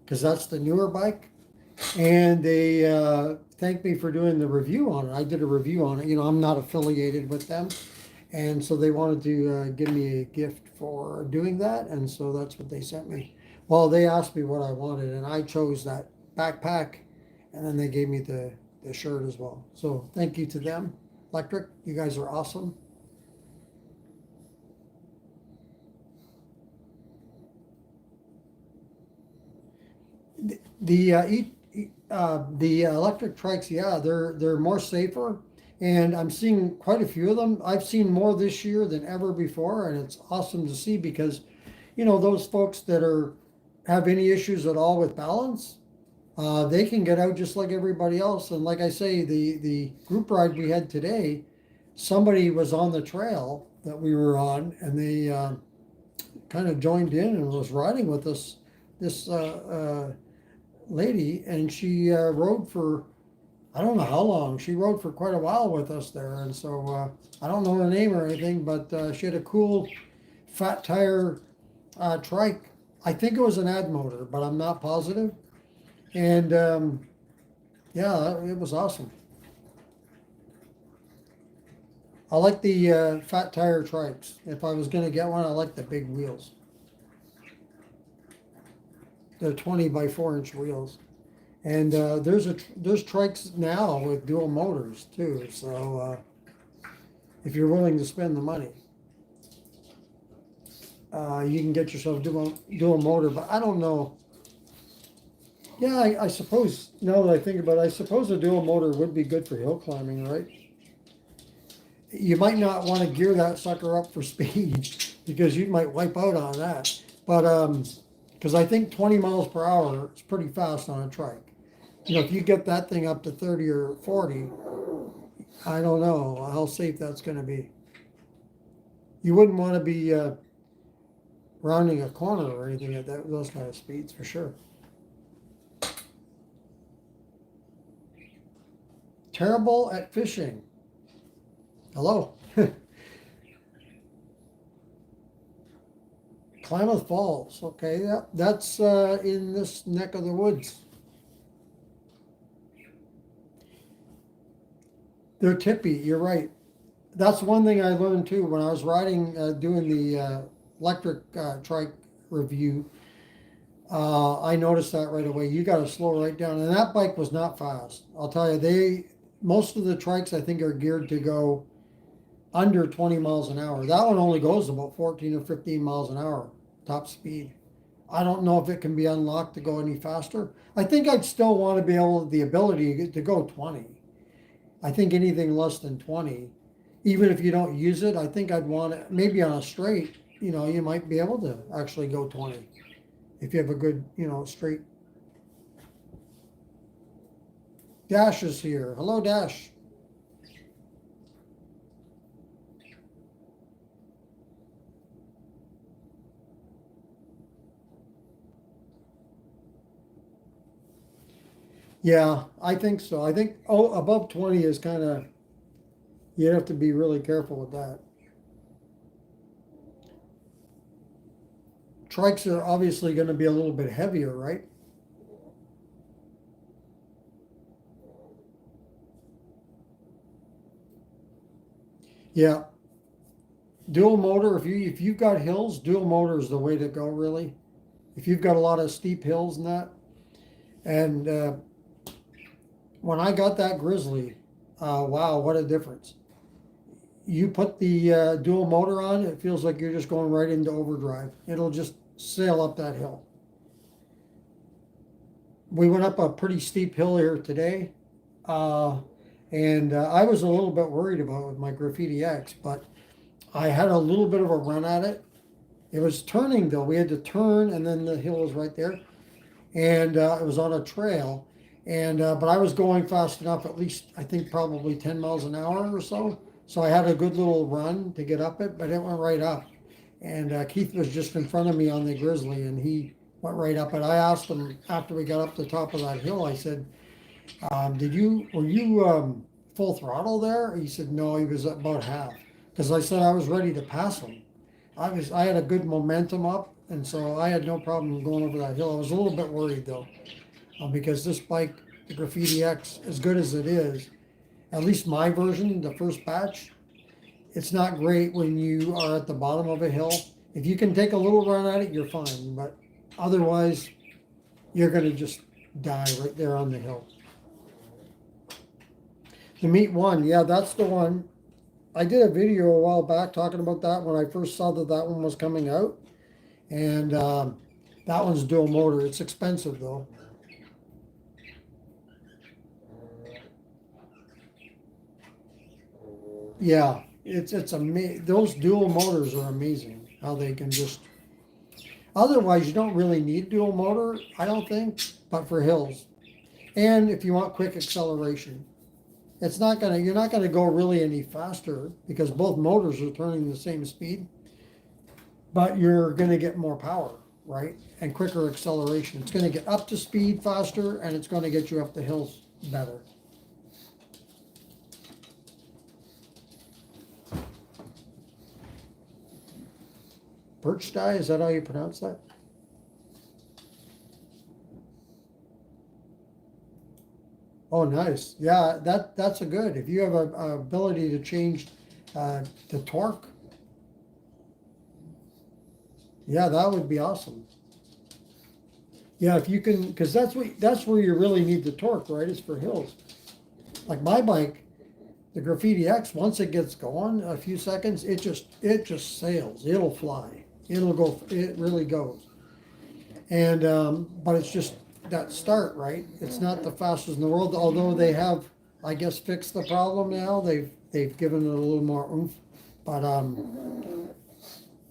because that's the newer bike, and they thanked me for doing the review on it. I did a review on it. You know, I'm not affiliated with them. And so they wanted to give me a gift for doing that. And so that's what they sent me. Well, they asked me what I wanted, and I chose that backpack. And then they gave me the shirt as well. So thank you to them. Electric, you guys are awesome. The electric trikes, yeah, they're more safer, and I'm seeing quite a few of them. I've seen more this year than ever before, and it's awesome to see because, you know, those folks that are have any issues at all with balance, they can get out just like everybody else. And like I say, the group ride we had today, somebody was on the trail that we were on, and they kind of joined in and was riding with us. This lady, and she rode for I don't know how long. She rode for quite a while with us there, and so I don't know her name or anything, but she had a cool fat tire trike. I think it was an ad motor, but I'm not positive. And yeah, it was awesome. I like the fat tire trikes. If I was going to get one, I like the big wheels. They're 20 by 4-inch wheels. And there's trikes now with dual motors too. So if you're willing to spend the money, you can get yourself dual motor. But I don't know. Yeah, I suppose now that I think about it, I suppose a dual motor would be good for hill climbing, right? You might not want to gear that sucker up for speed because you might wipe out on that. But because I think 20 miles per hour is pretty fast on a trike. You know, if you get that thing up to 30 or 40, I don't know how safe that's going to be. You wouldn't want to be rounding a corner or anything at those kind of speeds for sure. Terrible at fishing. Hello. Klamath Falls. Okay, yeah, that's in this neck of the woods. They're tippy. You're right. That's one thing I learned too when I was riding, doing the electric trike review. I noticed that right away. You got to slow right down, and that bike was not fast. I'll tell you, most of the trikes I think are geared to go under 20 miles an hour. That one only goes about 14 or 15 miles an hour top speed. I don't know if it can be unlocked to go any faster. I think I'd still want to be the ability to go 20. I think anything less than 20, even if you don't use it, I think I'd want it maybe on a straight, you know, you might be able to actually go 20 if you have a good, you know, straight. Dash is here. Hello, Dash. Yeah, I think so. I think above 20 is kind of, you have to be really careful with that. Trikes are obviously going to be a little bit heavier, right? Yeah. Dual motor, if you've got hills, dual motor is the way to go, really. If you've got a lot of steep hills and that. And when I got that Grizzly, wow, what a difference. You put the dual motor on, it feels like you're just going right into overdrive. It'll just sail up that hill. We went up a pretty steep hill here today, and I was a little bit worried about it with my Graffiti X, but I had a little bit of a run at it. It was turning though. We had to turn, and then the hill was right there, and it was on a trail. And but I was going fast enough, at least I think probably 10 miles an hour or so. So I had a good little run to get up it, but it went right up. And Keith was just in front of me on the Grizzly, and he went right up. And I asked him after we got up the top of that hill, I said, were you full throttle there? He said, no, he was about half. Because I said I was ready to pass him. I had a good momentum up, and so I had no problem going over that hill. I was a little bit worried though, because this bike the Graffiti X, as good as it is, at least my version, the first batch, it's not great when you are at the bottom of a hill. If you can take a little run at it, you're fine, but otherwise, you're gonna just die right there on the hill. The Meat One, yeah, that's the one. I did a video a while back talking about that when I first saw that that one was coming out. And that one's dual motor. It's expensive though. Yeah, it's amazing. Those dual motors are amazing. How they can just. Otherwise, you don't really need dual motor, I don't think, but for hills, and if you want quick acceleration, you're not gonna go really any faster because both motors are turning the same speed, but you're gonna get more power, right? And quicker acceleration. It's gonna get up to speed faster, and it's gonna get you up the hills better. Birch dye, is that how you pronounce that? Oh, nice. Yeah, that's a good. If you have a ability to change the torque, yeah, that would be awesome. Yeah, if you can, because that's where you really need the torque, right? Is for hills. Like my bike, the Graffiti X, once it gets going, a few seconds, it just sails. It'll fly. It'll go. It really goes. And but it's just that start, right? It's not the fastest in the world. Although they have, I guess, fixed the problem now. They've given it a little more oomph. But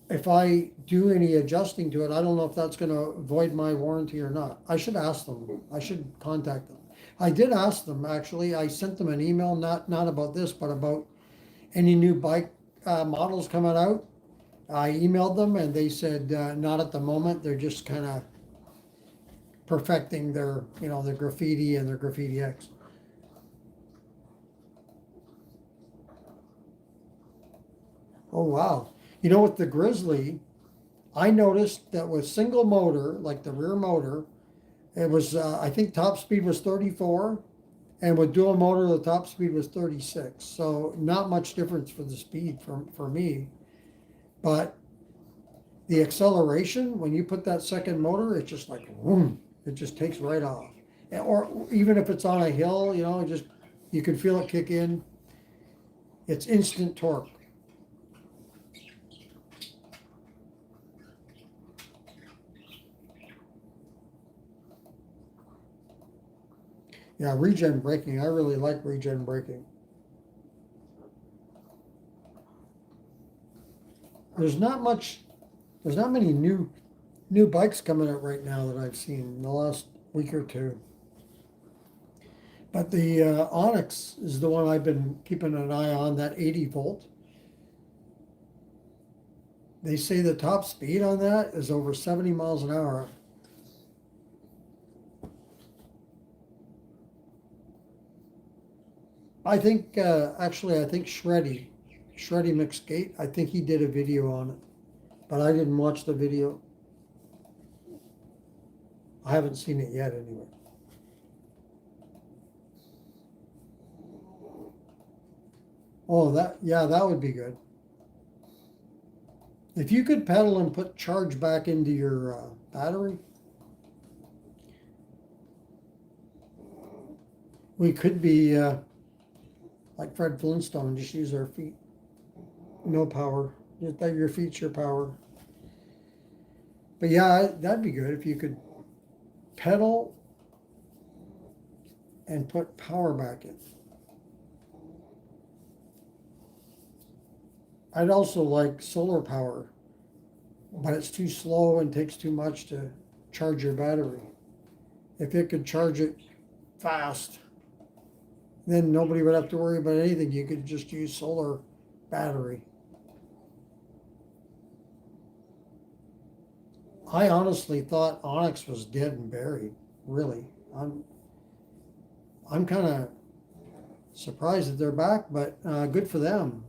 if I do any adjusting to it, I don't know if that's going to void my warranty or not. I should ask them. I should contact them. I did ask them actually. I sent them an email, not about this, but about any new bike models coming out. I emailed them and they said not at the moment. They're just kind of perfecting their, their Graffiti and their Graffiti X. Oh wow! With the Grizzly, I noticed that with single motor, like the rear motor, it was I think top speed was 34, and with dual motor the top speed was 36. So not much difference for the speed for me. But the acceleration, when you put that second motor, it's just like, boom, it just takes right off. Or even if it's on a hill, you can feel it kick in. It's instant torque. Yeah, regen braking. I really like regen braking. There's not many new bikes coming out right now that I've seen in the last week or two. But the Onyx is the one I've been keeping an eye on, that 80 volt. They say the top speed on that is over 70 miles an hour. I think, actually, I think Shreddy McSkate, I think he did a video on it, but I didn't watch the video. I haven't seen it yet anyway. Oh, that would be good. If you could pedal and put charge back into your battery, we could be like Fred Flintstone, just use our feet. No power. Just let your feet's your power. But yeah, that'd be good if you could pedal and put power back in. I'd also like solar power, but it's too slow and takes too much to charge your battery. If it could charge it fast, then nobody would have to worry about anything. You could just use solar battery. I honestly thought Onyx was dead and buried. Really, I'm kind of surprised that they're back, but good for them.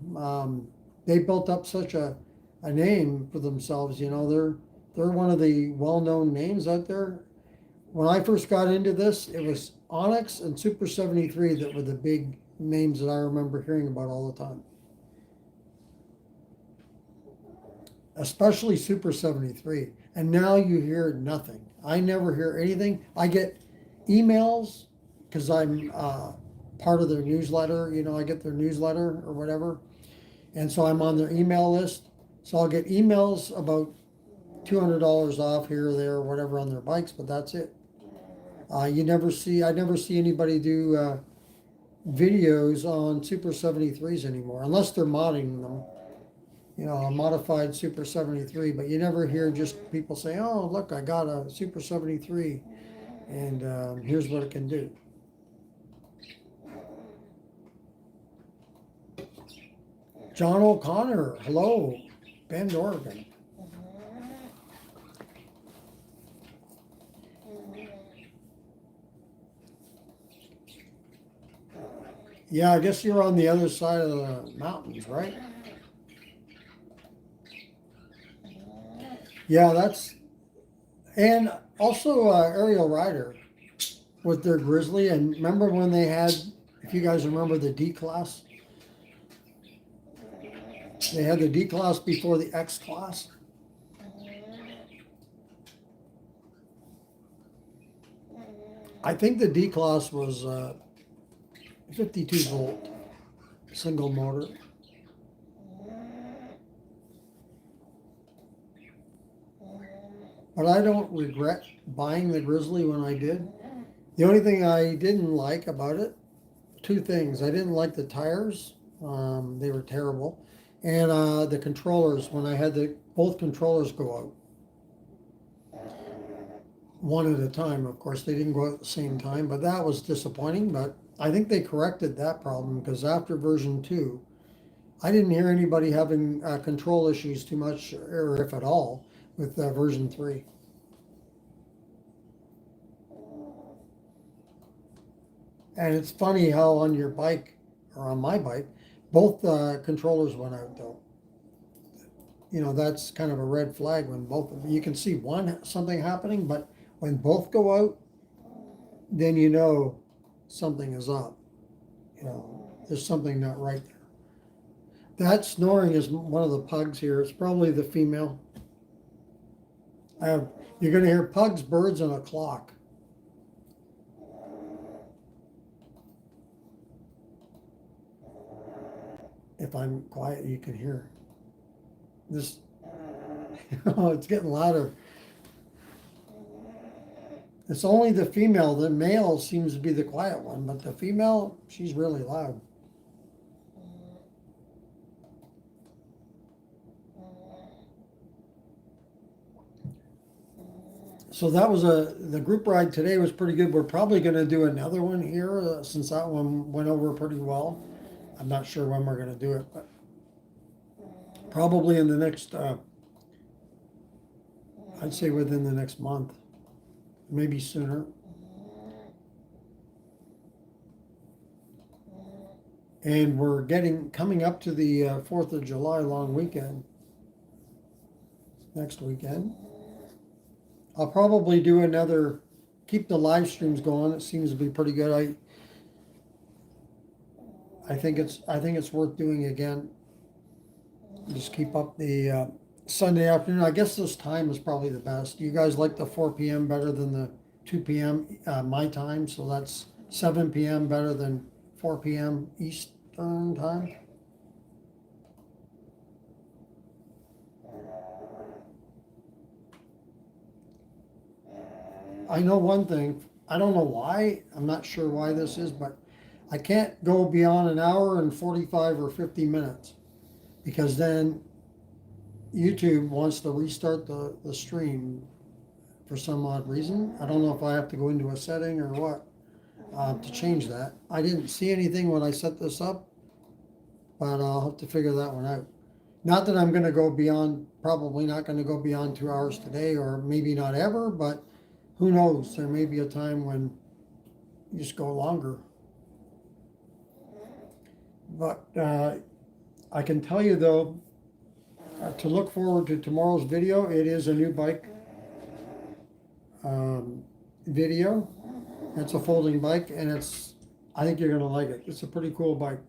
They built up such a name for themselves. They're one of the well-known names out there. When I first got into this, it was Onyx and Super 73 that were the big names that I remember hearing about all the time. Especially Super 73. And now you hear nothing. I never hear anything. I get emails because I'm part of their newsletter. You know, I get their newsletter or whatever. And so I'm on their email list. So I'll get emails about $200 off here or there or whatever on their bikes, but that's it. I never see anybody do videos on Super 73s anymore, unless they're modding them. You know, a modified Super 73, but you never hear just people say, oh, look, I got a Super 73, and here's what it can do. John O'Connor, hello, Bend, Oregon. Yeah, I guess you're on the other side of the mountains, right? Yeah, that's, and also Aerial Rider with their Grizzly. And remember when they had, if you guys remember the D class, they had the D class before the X class. I think the D class was 52 volt single motor. But I don't regret buying the Grizzly when I did. The only thing I didn't like about it, two things. I didn't like the tires. They were terrible. And the controllers, when I had both controllers go out. One at a time, of course. They didn't go out at the same time, but that was disappointing. But I think they corrected that problem because after version 2, I didn't hear anybody having control issues too much, or if at all, with version 3. And it's funny how on your bike, or on my bike, both controllers went out though. You know, that's kind of a red flag when both of them, you can see something happening, but when both go out, then you know something is up. You know, there's something not right there. That snoring is one of the pugs here. It's probably the female. You're going to hear pugs, birds, and a clock. If I'm quiet, you can hear this. Oh, it's getting louder. It's only the female. The male seems to be the quiet one, but the female, she's really loud. So that was the group ride today was pretty good. We're probably going to do another one here since that one went over pretty well. I'm not sure when we're going to do it, but probably in the next, I'd say within the next month, maybe sooner. And we're coming up to the 4th of July long weekend, next weekend. I'll probably do keep the live streams going. It seems to be pretty good. I think it's worth doing again. Just keep up the Sunday afternoon. I guess this time is probably the best. You guys like the 4 p.m. better than the 2 p.m. My time, so that's 7 p.m. better than 4 p.m. Eastern time. I know one thing. I don't know why. I'm not sure why this is, but I can't go beyond an hour and 45 or 50 minutes because then YouTube wants to restart the stream for some odd reason. I don't know if I have to go into a setting or what to change that. I didn't see anything when I set this up, but I'll have to figure that one out. Not that I'm going to go beyond, probably not going to go beyond 2 hours today, or maybe not ever, but who knows? There may be a time when you just go longer. But I can tell you though, to look forward to tomorrow's video. It is a new bike video. It's a folding bike, and I think you're gonna like it. It's a pretty cool bike.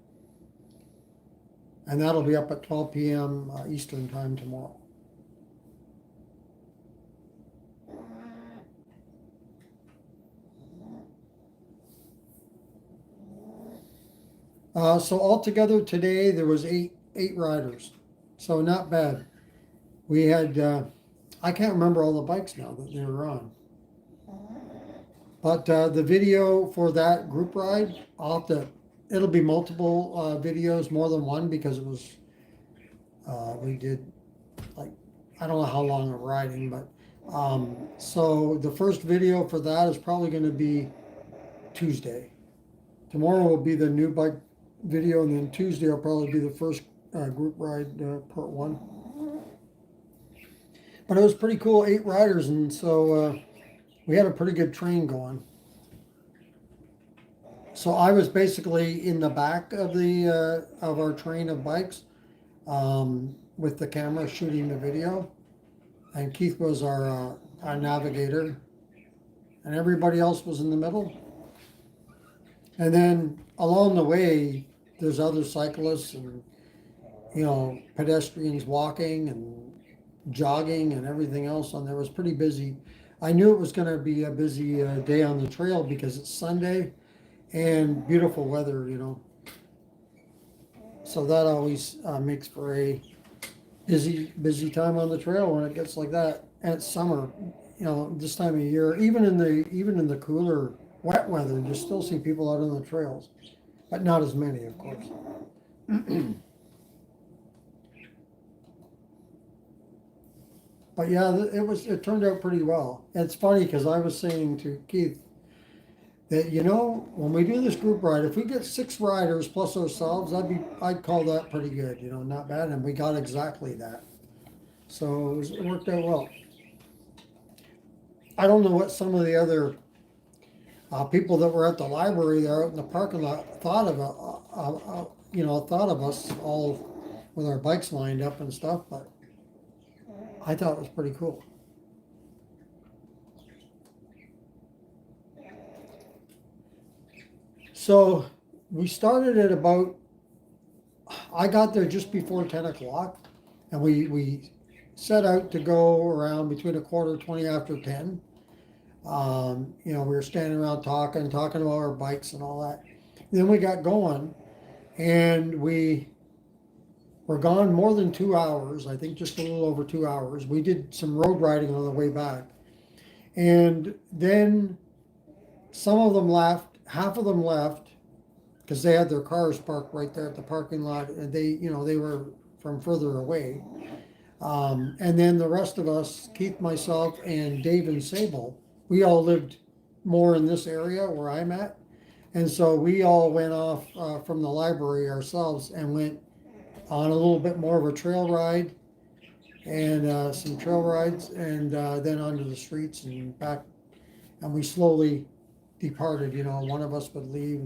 And that'll be up at 12 p.m. Eastern time tomorrow. So altogether today there was eight riders, so not bad. We had I can't remember all the bikes now that they were on, but the video for that group ride, it'll be multiple videos, more than one, because it was we did, like, I don't know how long of riding, but so the first video for that is probably going to be Tuesday. Tomorrow will be the new bike video, and then Tuesday will probably be the first group ride, part one. But it was pretty cool, 8 riders, and so we had a pretty good train going. So I was basically in the back of our train of bikes, with the camera shooting the video, and Keith was our navigator, and everybody else was in the middle. And then along the way, there's other cyclists and, pedestrians walking and jogging and everything else on there. It was pretty busy. I knew it was going to be a busy day on the trail because it's Sunday and beautiful weather, So that always makes for a busy time on the trail when it gets like that. And it's summer, this time of year. Even in the cooler, wet weather, you still see people out on the trails, but not as many, of course. But yeah, it turned out pretty well. It's funny because I was saying to Keith that, when we do this group ride, if we get 6 riders plus ourselves, I'd call that pretty good, not bad. And we got exactly that. So it worked out well. I don't know what some of the other people that were at the library there out in the parking lot thought of us all with our bikes lined up and stuff, but I thought it was pretty cool. So we started at I got there just before 10 o'clock, and we set out to go around between 20 after 10. We were standing around talking about our bikes and all that. Then we got going, and we were gone more than 2 hours. I think just a little over 2 hours. We did some road riding on the way back, and then some of them left. Half of them left because they had their cars parked right there at the parking lot, and they were from further away. And then the rest of us, Keith, myself, and Dave and Sable, we all lived more in this area where I'm at. And so we all went off from the library ourselves and went on a little bit more of a trail ride and some trail rides, and then onto the streets and back. And we slowly departed. One of us would leave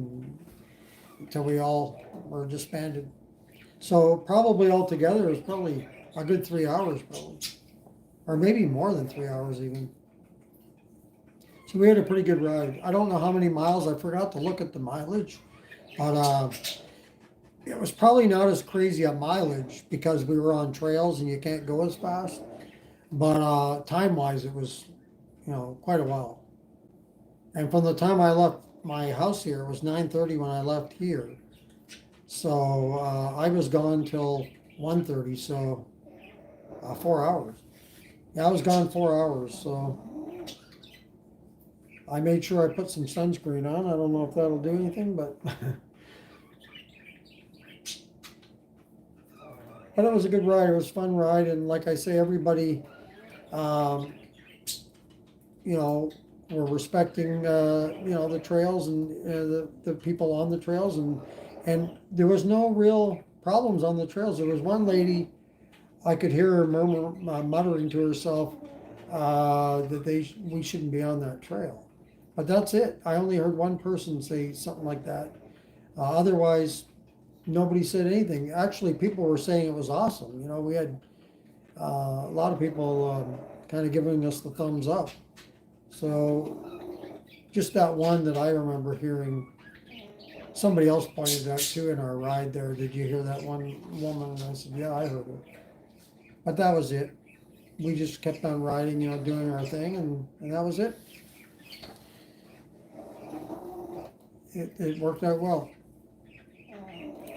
until we all were disbanded. So probably altogether it was probably a good 3 hours, probably, or maybe more than 3 hours even. So we had a pretty good ride. I don't know how many miles. I forgot to look at the mileage, but it was probably not as crazy a mileage because we were on trails and you can't go as fast. But time-wise, it was, quite a while. And from the time I left my house here, it was 9:30 when I left here. So I was gone till 1:30, so 4 hours. Yeah, I was gone 4 hours, so I made sure I put some sunscreen on. I don't know if that'll do anything, but but it was a good ride. It was a fun ride, and like I say, everybody, were respecting, the trails and the people on the trails, and there was no real problems on the trails. There was one lady, I could hear her muttering to herself that we shouldn't be on that trail. But that's it. I only heard one person say something like that. Otherwise, nobody said anything. Actually, people were saying it was awesome. We had a lot of people kind of giving us the thumbs up. So just that one that I remember hearing. Somebody else pointed out too in our ride there. Did you hear that one woman? And I said, yeah, I heard her. But that was it. We just kept on riding, doing our thing, and that was it. It worked out well.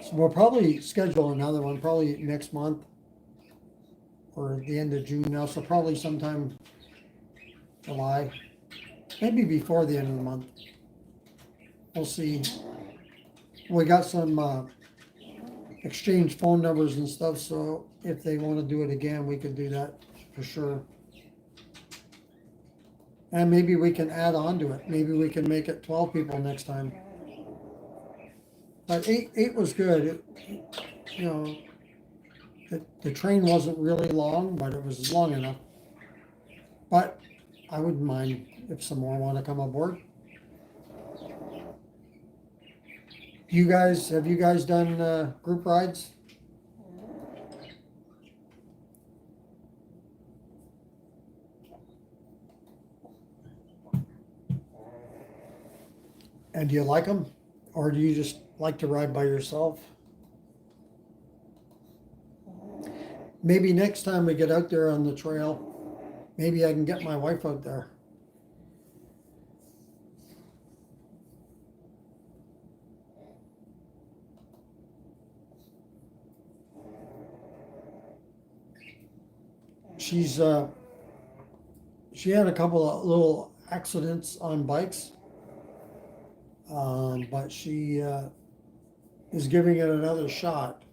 So we'll probably schedule another one, probably next month or at the end of June now. So probably sometime July, maybe before the end of the month. We'll see. We got some exchange phone numbers and stuff, so if they want to do it again, we could do that for sure. And maybe we can add on to it. Maybe we can make it 12 people next time. But eight was good. The train wasn't really long, but it was long enough. But I wouldn't mind if some more want to come aboard. Have you guys done group rides? And do you like them? Or do you just like to ride by yourself? Maybe next time we get out there on the trail, maybe I can get my wife out there. She had a couple of little accidents on bikes, but she is giving it another shot.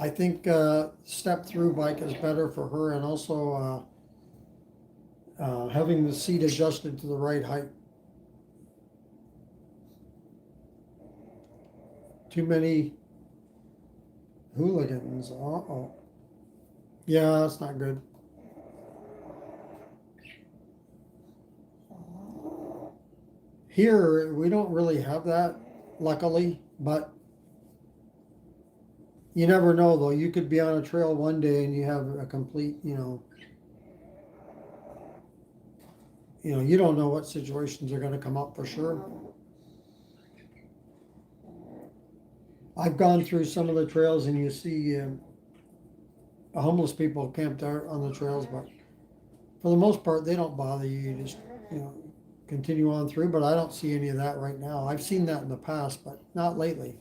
I think step through bike is better for her, and also having the seat adjusted to the right height. Too many hooligans. Uh-oh. Yeah, that's not good. Here, we don't really have that, luckily, but you never know, though. You could be on a trail one day and you have a complete, you don't know what situations are going to come up for sure. I've gone through some of the trails and you see homeless people camped out on the trails, but for the most part, they don't bother you. You just, continue on through, but I don't see any of that right now. I've seen that in the past, but not lately.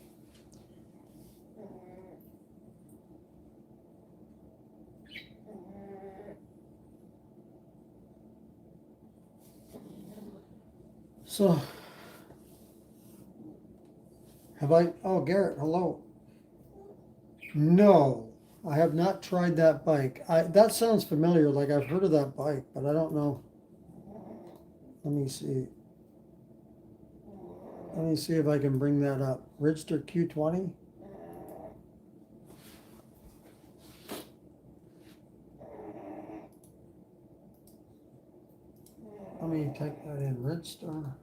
So, Garrett, hello. No, I have not tried that bike. That sounds familiar, like I've heard of that bike, but I don't know. Let me see. Let me see if I can bring that up. Ridgester Q20. Let me type that in. Ridgester.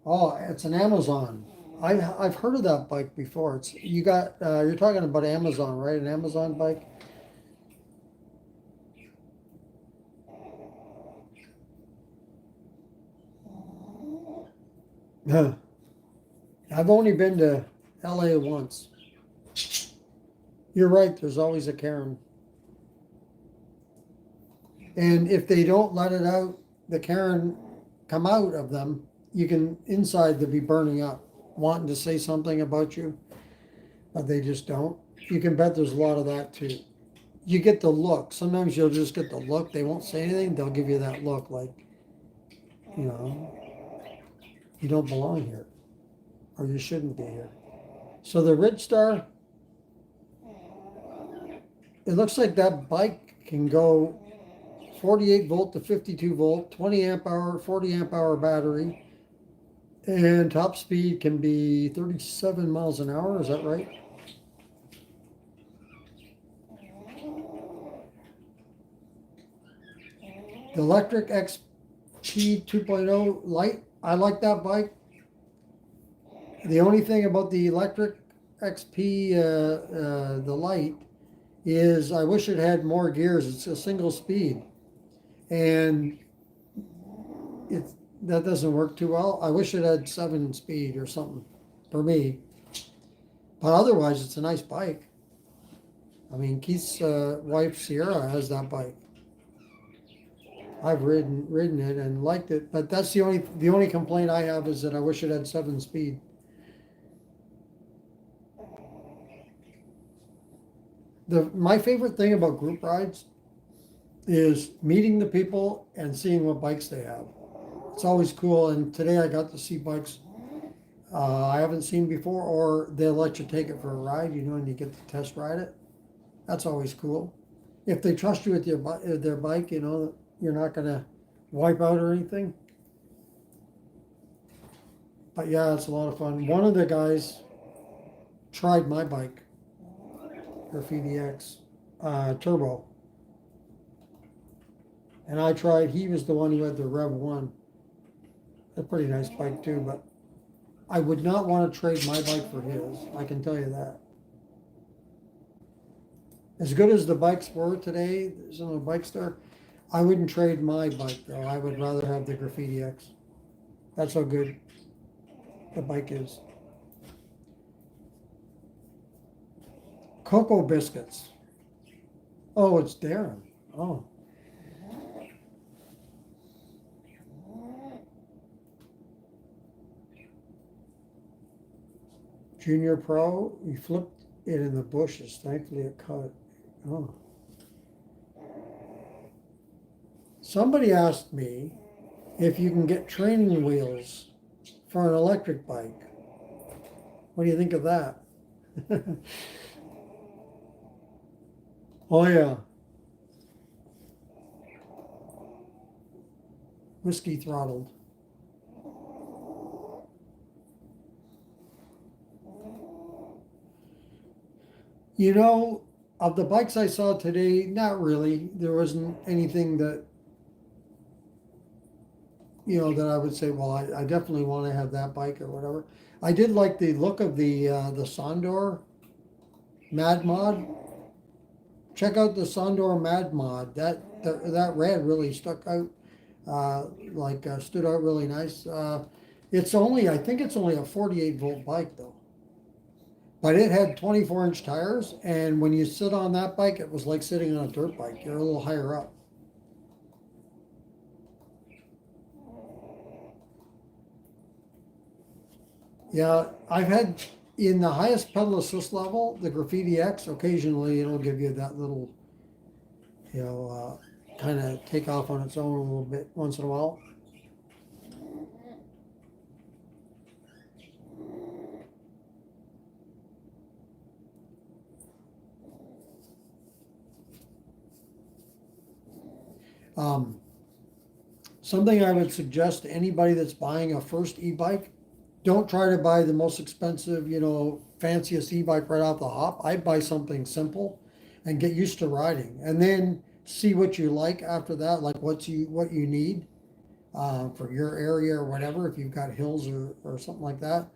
Oh, it's an Amazon. I've heard of that bike before. You're talking about Amazon, right? An Amazon bike. I've only been to LA once. You're right, there's always a Karen. And if they don't let it out, the Karen come out of them, inside they'll be burning up, wanting to say something about you, but they just don't. You can bet there's a lot of that too. You get the look. Sometimes you'll just get the look. They won't say anything. They'll give you that look like, you don't belong here, or you shouldn't be here. So the Ridgestar, it looks like that bike can go 48 volt to 52 volt, 20 amp hour, 40 amp hour battery, and top speed can be 37 miles an hour. Is that right? The electric XP 2.0 Lite, I like that bike. The only thing about the electric XP, the Lite, is I wish it had more gears. It's a single speed, and it that doesn't work too well. I wish it had 7 speed or something for me. But otherwise, it's a nice bike. I mean, Keith's wife Sierra has that bike. I've ridden it and liked it, but that's the only complaint I have is that I wish it had 7 speed. My favorite thing about group rides is meeting the people and seeing what bikes they have. It's always cool, and today I got to see bikes I haven't seen before, or they'll let you take it for a ride, and you get to test ride it. That's always cool. If they trust you with their bike, you're not gonna wipe out or anything. But yeah, it's a lot of fun. One of the guys tried my bike, Graffiti X Turbo, and he was the one who had the Rev 1. A pretty nice bike too, but I would not want to trade my bike for his. I can tell you that. As good as the bikes were today, some of the bikes there, I wouldn't trade my bike though. I would rather have the Graffiti X. That's how good the bike is. Cocoa biscuits. Oh, it's Darren. Oh. Junior Pro, he flipped it in the bushes. Thankfully it caught. Oh. Somebody asked me if you can get training wheels for an electric bike. What do you think of that? Oh yeah. Whiskey throttled. Of the bikes I saw today, not really. There wasn't anything that, that I would say, well, I definitely want to have that bike or whatever. I did like the look of the Sondor Mad Mod. Check out the Sondor Mad Mod. That red really stuck out, stood out really nice. I think it's only a 48-volt bike though. But it had 24-inch tires, and when you sit on that bike, it was like sitting on a dirt bike. You're a little higher up. Yeah, I've had, in the highest pedal assist level, the Graffiti X, occasionally it'll give you that little, kind of take off on its own a little bit once in a while. Something I would suggest to anybody that's buying a first e-bike, don't try to buy the most expensive, fanciest e-bike right off the hop. I'd buy something simple and get used to riding, and then see what you like after that, like what you need for your area or whatever, if you've got hills or something like that.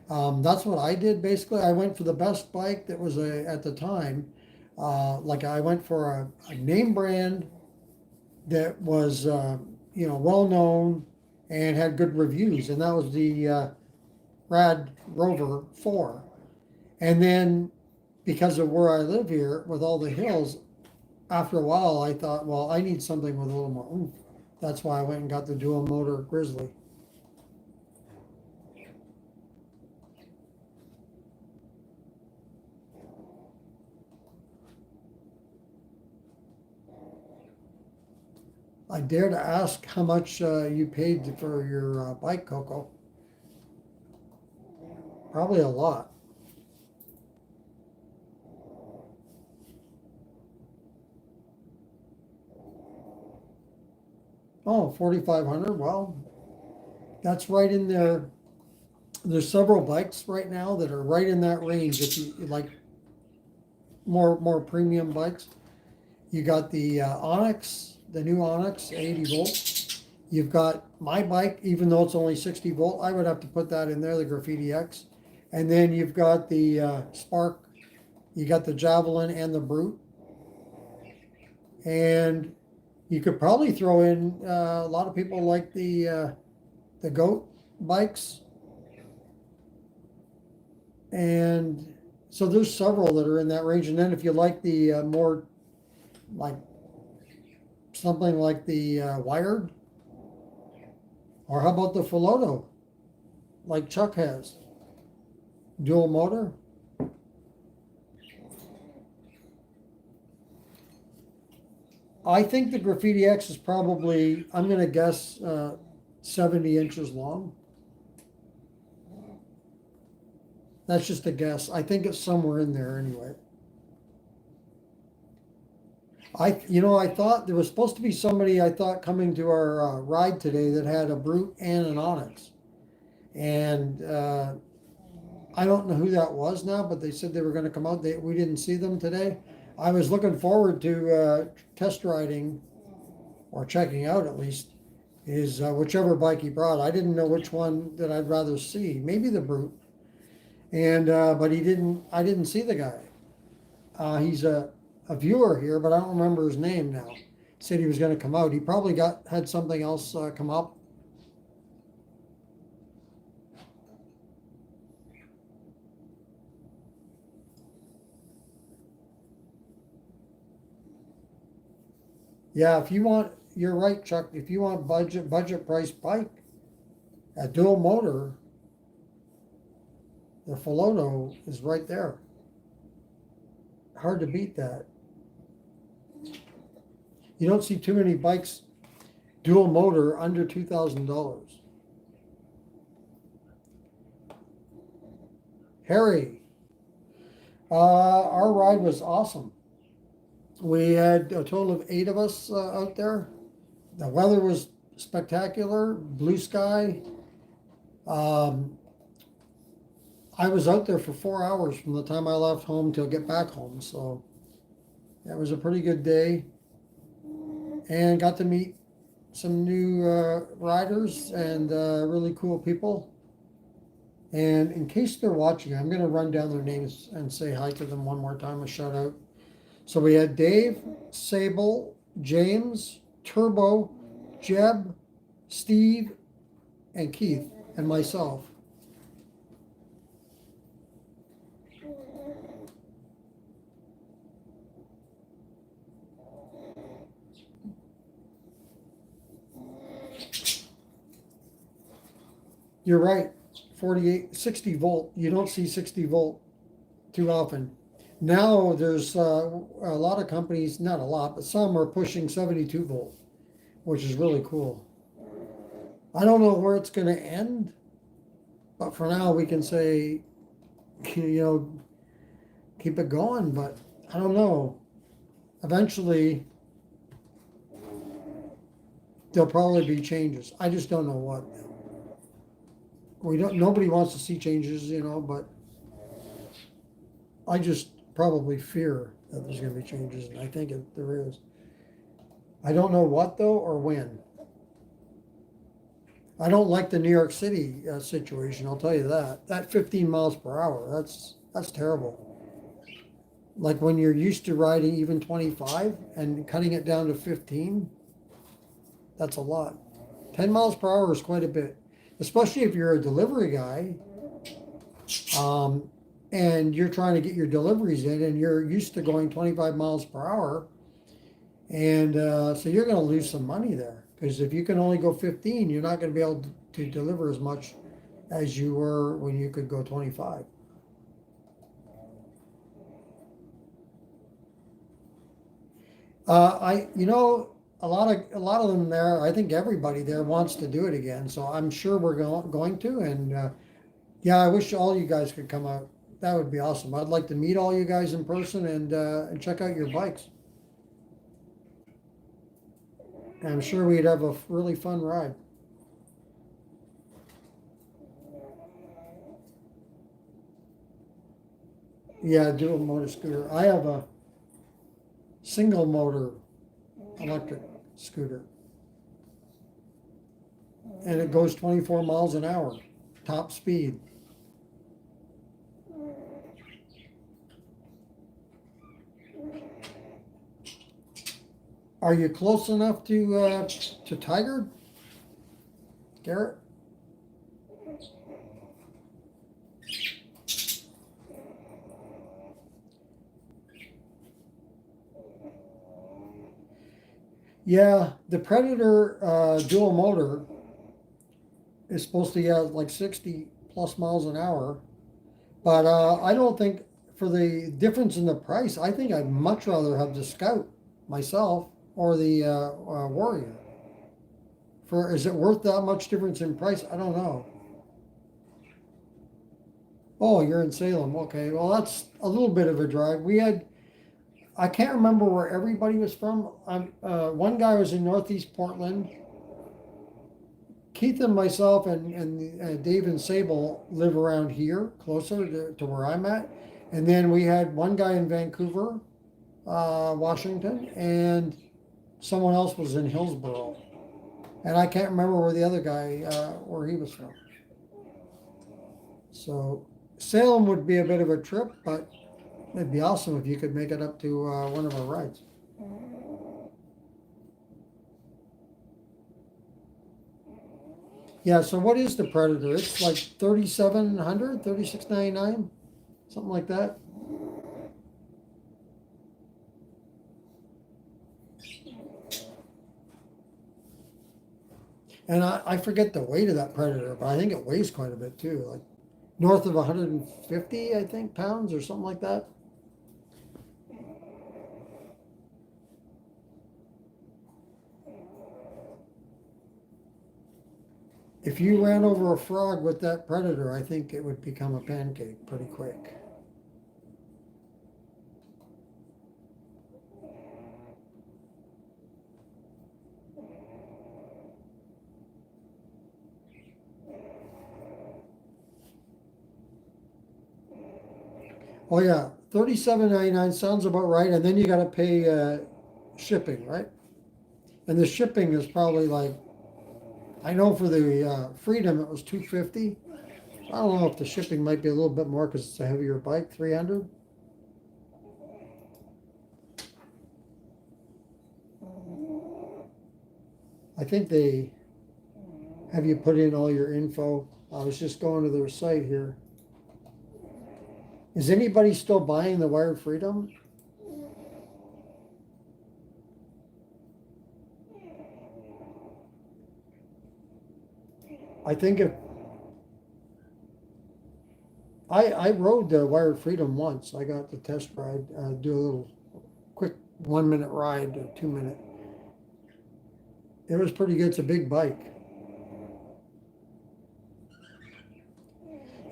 That's what I did basically. I went for the best bike that was at the time. I went for a name brand that was well known and had good reviews, and that was the Rad Rover 4. And then because of where I live here with all the hills, after a while I thought, well, I need something with a little more oomph. That's why I went and got the dual motor Grizzly. I dare to ask how much you paid for your bike, Coco. Probably a lot. Oh, 4,500. Well, that's right in there. There's several bikes right now that are right in that range. If you like more premium bikes, you got the Onyx, the new Onyx, 80 volt. You've got my bike, even though it's only 60 volt, I would have to put that in there, the Graffiti X. And then you've got the Spark, you got the Javelin and the Brute. And you could probably throw in, a lot of people like the goat bikes. And so there's several that are in that range. And then if you like the more like something like the wired, or how about the Filoto, like Chuck has, dual motor? I think the Graffiti X is probably, I'm gonna guess, 70 inches long. That's just a guess. I think it's somewhere in there anyway. I thought there was supposed to be somebody I thought coming to our ride today that had a Brute and an Onyx. And I don't know who that was now, but they said they were gonna come out. We didn't see them today. I was looking forward to test riding, or checking out at least, is whichever bike he brought. I didn't know which one that I'd rather see. Maybe the Brute. And but he didn't. I didn't see the guy. He's a viewer here, but I don't remember his name now. He said he was going to come out. He probably had something else come up. Yeah, if you want, you're right, Chuck. If you want budget price bike, a dual motor, the Filoto is right there. Hard to beat that. You don't see too many bikes dual motor under $2,000. Harry, our ride was awesome. We had a total of 8 of us out there. The weather was spectacular, blue sky. I was out there for 4 hours from the time I left home till get back home, so that was a pretty good day. And got to meet some new riders and really cool people. And in case they're watching, I'm going to run down their names and say hi to them one more time, a shout out. So we had Dave, Sable, James, Turbo, Jeb, Steve, and Keith, and myself. You're right, 48, 60 volt. You don't see 60 volt too often. Now there's a lot of companies, not a lot, but some are pushing 72 volt, which is really cool. I don't know where it's going to end, but for now we can say, keep it going. But I don't know. Eventually, there'll probably be changes. I just don't know what. Nobody wants to see changes, but I just probably fear that there's going to be changes, and I think there is. I don't know what though or when. I don't like the New York City situation. I'll tell you that. That 15 miles per hour, that's terrible. Like when you're used to riding even 25 and cutting it down to 15, that's a lot. 10 miles per hour is quite a bit, especially if you're a delivery guy. And you're trying to get your deliveries in, and you're used to going 25 miles per hour. And so you're going to lose some money there, because if you can only go 15, you're not going to be able to deliver as much as you were when you could go 25. A lot of them there, I think everybody there wants to do it again. So I'm sure we're going to. And yeah, I wish all you guys could come out. That would be awesome. I'd like to meet all you guys in person and check out your bikes. And I'm sure we'd have a really fun ride. Yeah, dual motor scooter. I have a single motor electric scooter, and it goes 24 miles an hour, top speed. Are you close enough to Tiger, Garrett? Yeah, the Predator dual motor is supposed to get like 60 plus miles an hour, but I don't think for the difference in the price, I think I'd much rather have the Scout myself or the Warrior. Is it worth that much difference in price? I don't know. Oh, you're in Salem. Okay, well that's a little bit of a drive. I can't remember where everybody was from. One guy was in Northeast Portland. Keith and myself and Dave and Sable live around here, closer to where I'm at. And then we had one guy in Vancouver, Washington, and someone else was in Hillsboro. And I can't remember where the other guy, where he was from. So Salem would be a bit of a trip, but it'd be awesome if you could make it up to one of our rides. Yeah, so what is the Predator? It's like 3,700, 3,699, something like that. And I forget the weight of that Predator, but I think it weighs quite a bit too, like north of 150, I think, pounds or something like that. If you ran over a frog with that Predator, I think it would become a pancake pretty quick. Oh yeah, $37.99 sounds about right, and then you got to pay shipping, right? And the shipping is probably like, I know for the Freedom it was $250. I don't know if the shipping might be a little bit more because it's a heavier bike, $300. I think they have you put in all your info. I was just going to their site here. Is anybody still buying the Wired Freedom? I think if I rode the Wired Freedom once. I got the test ride, do a little quick 1 minute ride or 2 minute. It was pretty good. It's a big bike.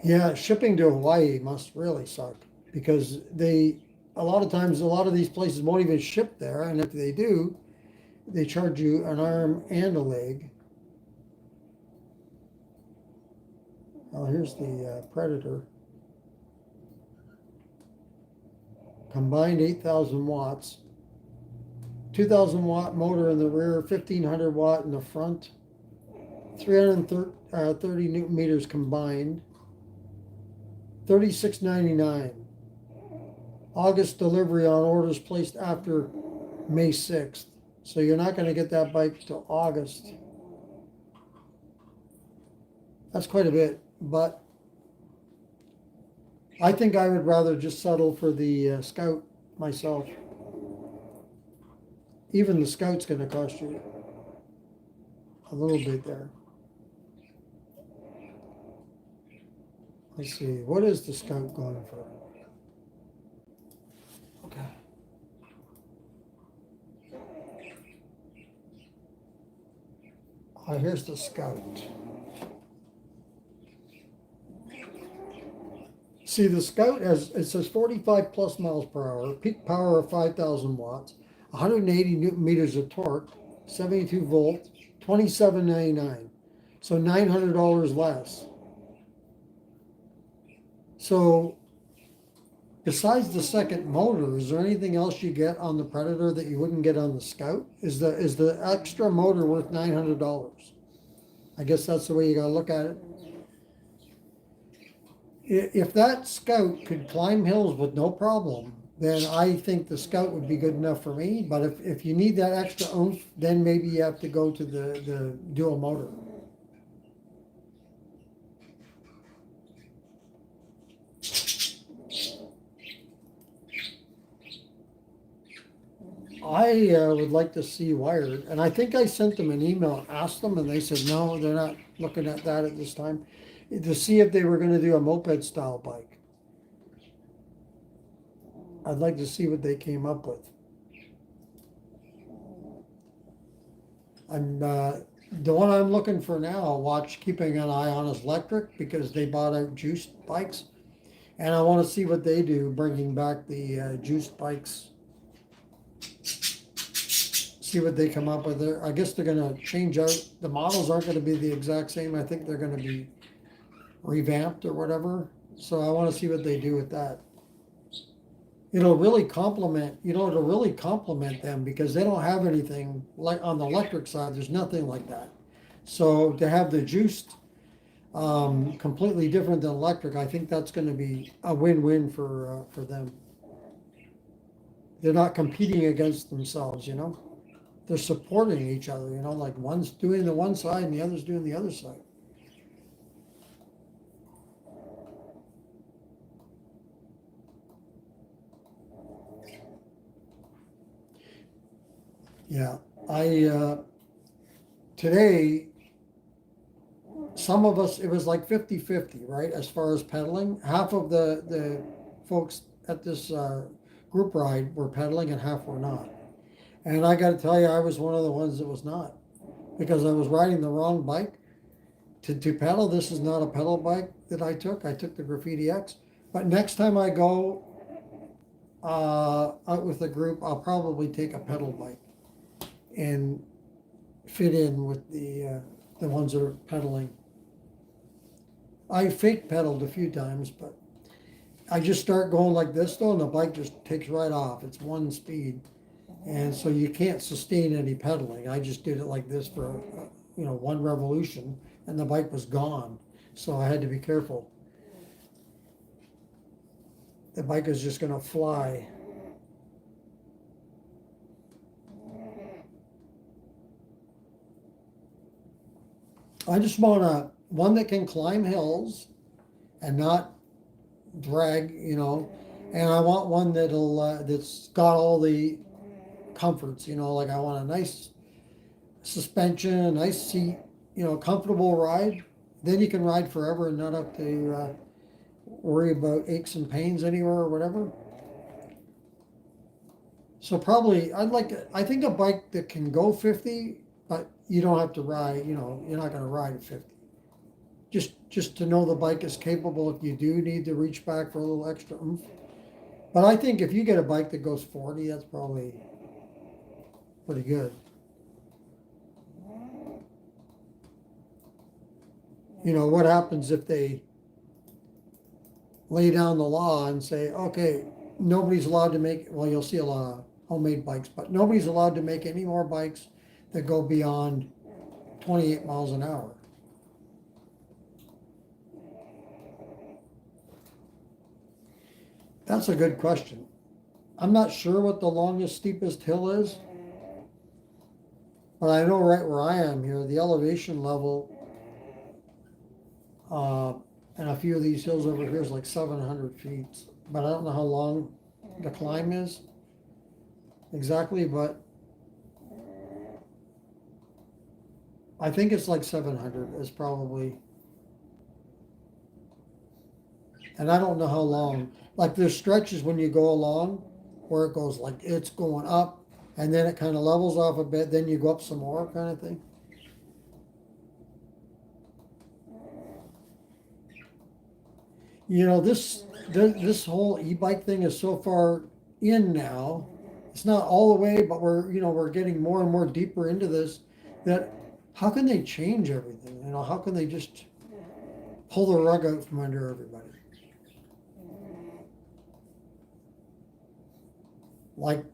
Yeah, shipping to Hawaii must really suck because a lot of times, a lot of these places won't even ship there. And if they do, they charge you an arm and a leg. Oh, here's the Predator. Combined 8,000 watts. 2,000 watt motor in the rear, 1,500 watt in the front. 330 Newton meters combined. $36.99. August delivery on orders placed after May 6th. So you're not going to get that bike till August. That's quite a bit, but I think I would rather just settle for the Scout myself. Even the Scout's going to cost you a little bit there. Let's see, what is the Scout going for? Okay. Here's the Scout. See, the Scout it says 45 plus miles per hour, peak power of 5,000 watts, 180 Newton meters of torque, 72 volt, $27.99. So $900 less. So besides the second motor, is there anything else you get on the Predator that you wouldn't get on the Scout? Is the extra motor worth $900? I guess that's the way you gotta look at it. If that Scout could climb hills with no problem, then I think the Scout would be good enough for me. But if you need that extra oomph, then maybe you have to go to the dual motor. I would like to see wired, and I think I sent them an email and asked them, and they said no, they're not looking at that at this time, to see if they were going to do a moped style bike. I'd like to see what they came up with. The one I'm looking for now, keeping an eye on is electric, because they bought out juiced bikes, and I want to see what they do, bringing back the juiced bikes. See what they come up with there. I guess they're going to change out. The models aren't going to be the exact same. I think they're going to be revamped or whatever. So I want to see what they do with that. It'll really complement, it'll really complement them, because they don't have anything like on the electric side. There's nothing like that. So to have the juiced, completely different than electric, I think that's going to be a win-win for them. They're not competing against themselves, They're supporting each other, like one's doing the one side and the other's doing the other side. Yeah, today, some of us, it was like 50-50, right? As far as pedaling, half of the folks at this group ride were pedaling and half were not. And I got to tell you, I was one of the ones that was not, because I was riding the wrong bike. To pedal, this is not a pedal bike that I took. I took the Graffiti X. But next time I go out with a group, I'll probably take a pedal bike and fit in with the ones that are pedaling. I fake pedaled a few times, but I just start going like this though, and the bike just takes right off. It's one speed. And so you can't sustain any pedaling. I just did it like this for, one revolution, and the bike was gone. So I had to be careful. The bike is just going to fly. I just want one that can climb hills and not drag, and I want one that's got all the comforts, like I want a nice suspension, a nice seat, comfortable ride. Then you can ride forever and not have to worry about aches and pains anywhere or whatever. So probably I think a bike that can go 50, but you don't have to ride, you're not going to ride at 50. Just to know the bike is capable if you do need to reach back for a little extra oomph. But I think if you get a bike that goes 40, that's probably pretty good. What happens if they lay down the law and say, okay, nobody's allowed to make, well, you'll see a lot of homemade bikes, but nobody's allowed to make any more bikes that go beyond 28 miles an hour. That's a good question. I'm not sure what the longest, steepest hill is, but I know right where I am here, the elevation level, and a few of these hills over here is like 700 feet, but I don't know how long the climb is exactly, but I think it's like 700 is probably, and I don't know how long. Like there's stretches when you go along where it goes like it's going up and then it kind of levels off a bit, then you go up some more kind of thing. This whole e-bike thing is so far in now. It's not all the way, but we're getting more and more deeper into this, that how can they change everything? How can they just pull the rug out from under everybody? Like,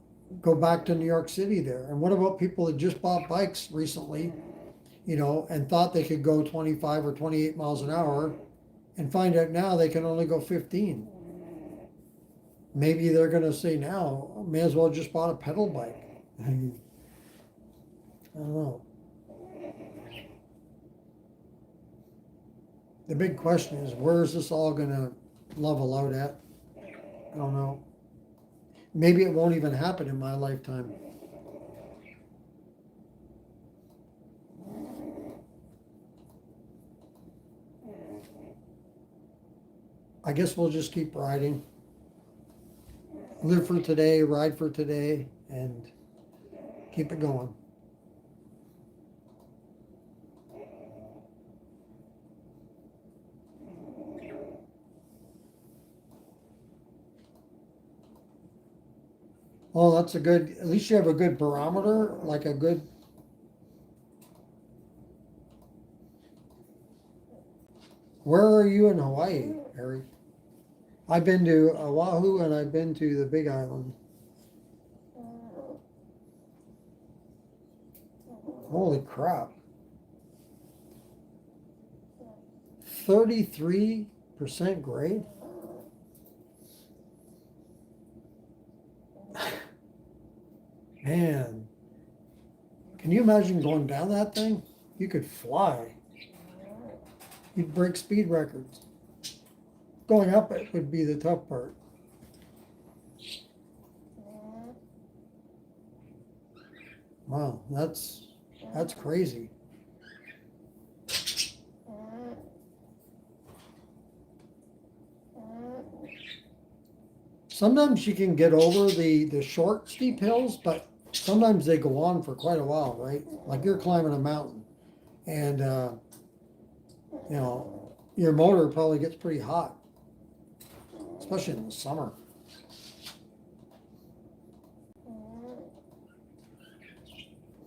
go back to New York City there. And what about people that just bought bikes recently, and thought they could go 25 or 28 miles an hour and find out now they can only go 15? maybe they're gonna say now, may as well just bought a pedal bike. I don't know. The big question is, where is this all gonna level out at? I don't know. Maybe it won't even happen in my lifetime. I guess we'll just keep riding. Live for today, ride for today, and keep it going. Oh, that's a good, at least you have a good barometer, like a good. Where are you in Hawaii, Harry? I've been to Oahu and I've been to the Big Island. Holy crap. 33% grade? Man, can you imagine going down that thing? You could fly. You'd break speed records. Going up it would be the tough part. Wow, that's crazy. Sometimes you can get over the short steep hills, but sometimes they go on for quite a while, right? Like you're climbing a mountain, and you know your motor probably gets pretty hot, especially in the summer.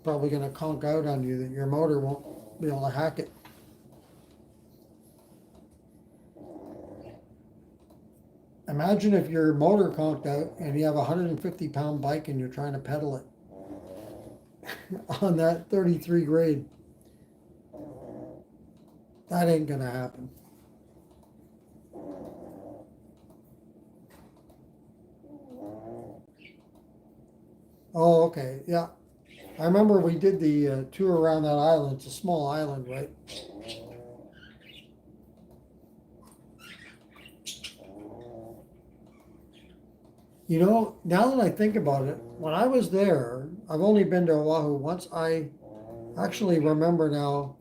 Probably going to conk out on you that your motor won't be able to hack it. Imagine if your motor conked out and you have a 150-pound bike and you're trying to pedal it on that 33 grade. That ain't going to happen. Oh, okay. Yeah. I remember we did the tour around that island. It's a small island, right? You know, now that I think about it, when I was there, I've only been to Oahu once. I actually remember now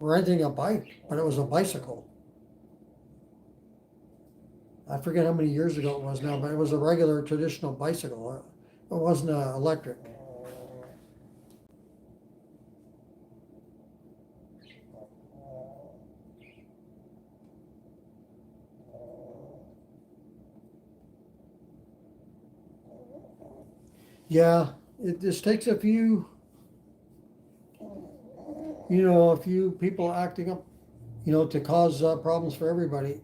renting a bike, but it was a bicycle. I forget how many years ago it was now, but it was a regular traditional bicycle. It wasn't electric. Yeah, it just takes a few people acting up, to cause problems for everybody.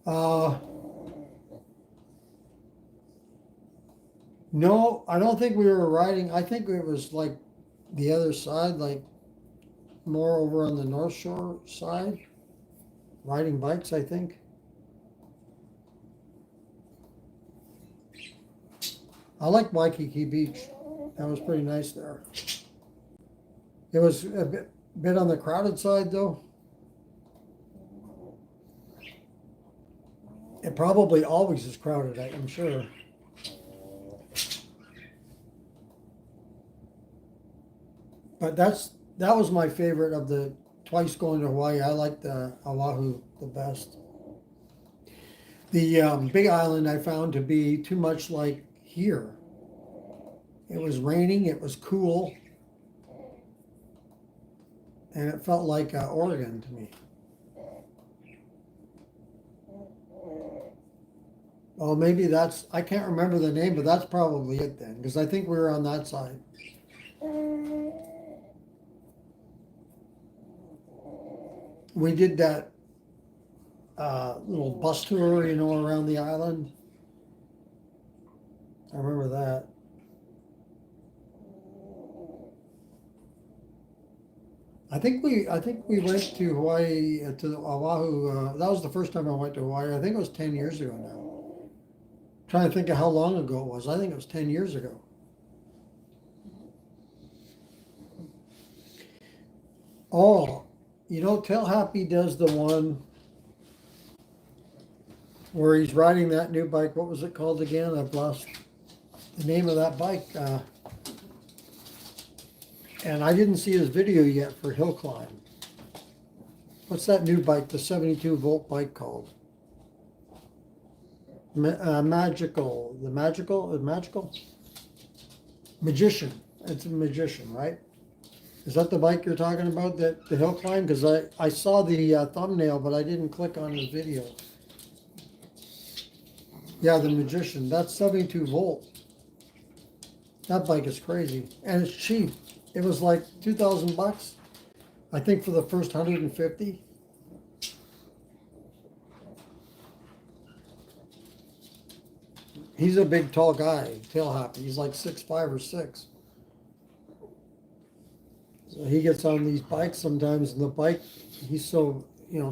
Uh, no, I don't think we were riding. I think it was like the other side, like more over on the North Shore side, riding bikes, I think. I like Waikiki Beach. That was pretty nice there. It was a bit on the crowded side, though. It probably always is crowded, I'm sure. But that was my favorite of the twice going to Hawaii. I liked the Oahu the best. The Big Island I found to be too much like here. It was raining, it was cool, and it felt like Oregon to me. Oh, maybe I can't remember the name, but that's probably it then, because I think we were on that side. We did that little bus tour, around the island. I remember that. I think we went to Hawaii, to Oahu. That was the first time I went to Hawaii. I think it was 10 years ago now. Trying to think of how long ago it was. I think it was 10 years ago. Oh, Tell Happy does the one where he's riding that new bike. What was it called again? I've lost the name of that bike. And I didn't see his video yet for Hill Climb. What's that new bike, the 72-volt bike called? Magical. The Magical? Magician. It's a Magician, right? Is that the bike you're talking about, that the Hill Climb? Because I saw the thumbnail, but I didn't click on his video. Yeah, the Magician. That's 72 volt. That bike is crazy. And it's cheap. It was like 2,000 bucks, I think, for the first 150. He's a big, tall guy, Tail Happy. He's like 6'5" or 6. So he gets on these bikes sometimes, and the bike, he's so,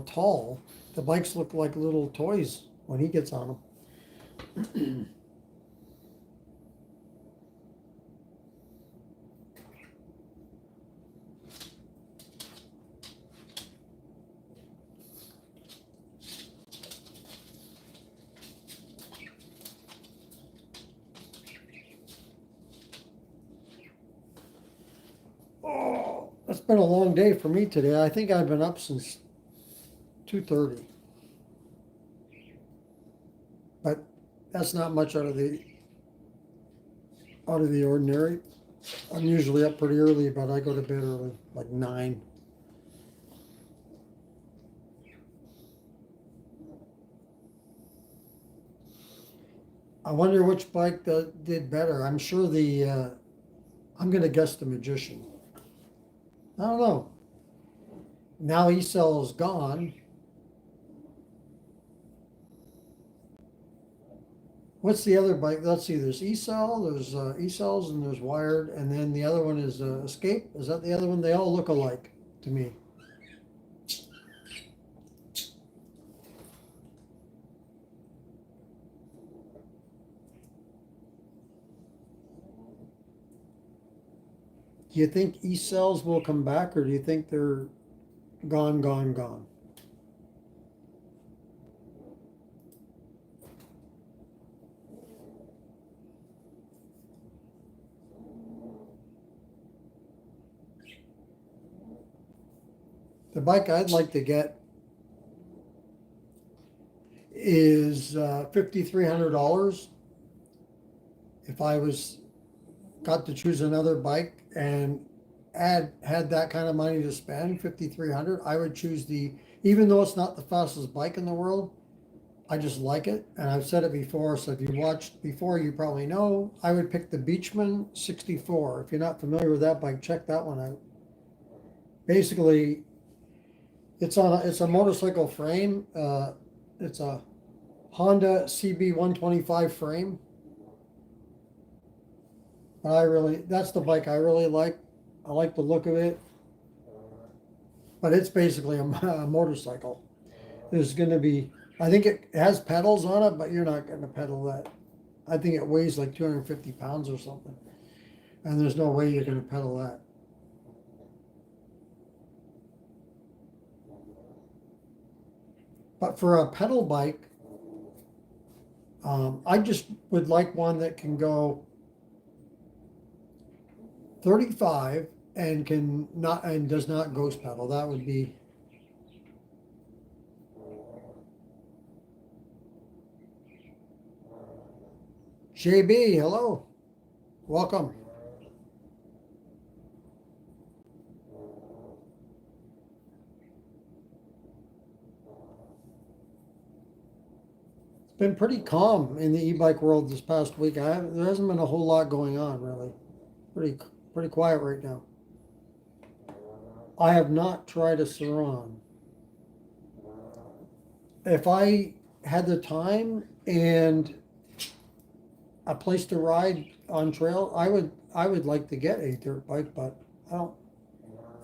tall. The bikes look like little toys when he gets on them. Oh, it's been a long day for me today. I think I've been up since 2:30. But that's not much out of the ordinary. I'm usually up pretty early, but I go to bed early, like 9. I wonder which bike did better. I'm sure I'm going to guess the Magician. I don't know. Now E-Cell is gone. What's the other bike? Let's see. There's E-Cell, there's E-Cells, and there's Wired, and then the other one is Escape. Is that the other one? They all look alike to me. Do you think E-Cells will come back, or do you think they're gone, gone, gone? The bike I'd like to get is $5,300. If I got to choose another bike and had that kind of money to spend, 5,300, I would choose even though it's not the fastest bike in the world, I just like it. And I've said it before, so if you watched before, you probably know, I would pick the Beachman 64. If you're not familiar with that bike, check that one out. Basically, it's a motorcycle frame. It's a Honda CB 125 frame. That's the bike I really like. I like the look of it. But it's basically a motorcycle. I think it has pedals on it, but you're not going to pedal that. I think it weighs like 250 pounds or something. And there's no way you're going to pedal that. But for a pedal bike, I just would like one that can go 35 and does not ghost pedal. That would be JB. Hello, welcome. It's been pretty calm in the e-bike world this past week. There hasn't been a whole lot going on, really. Pretty quiet right now. I have not tried a Saran. If I had the time and a place to ride on trail, I would like to get a dirt bike, but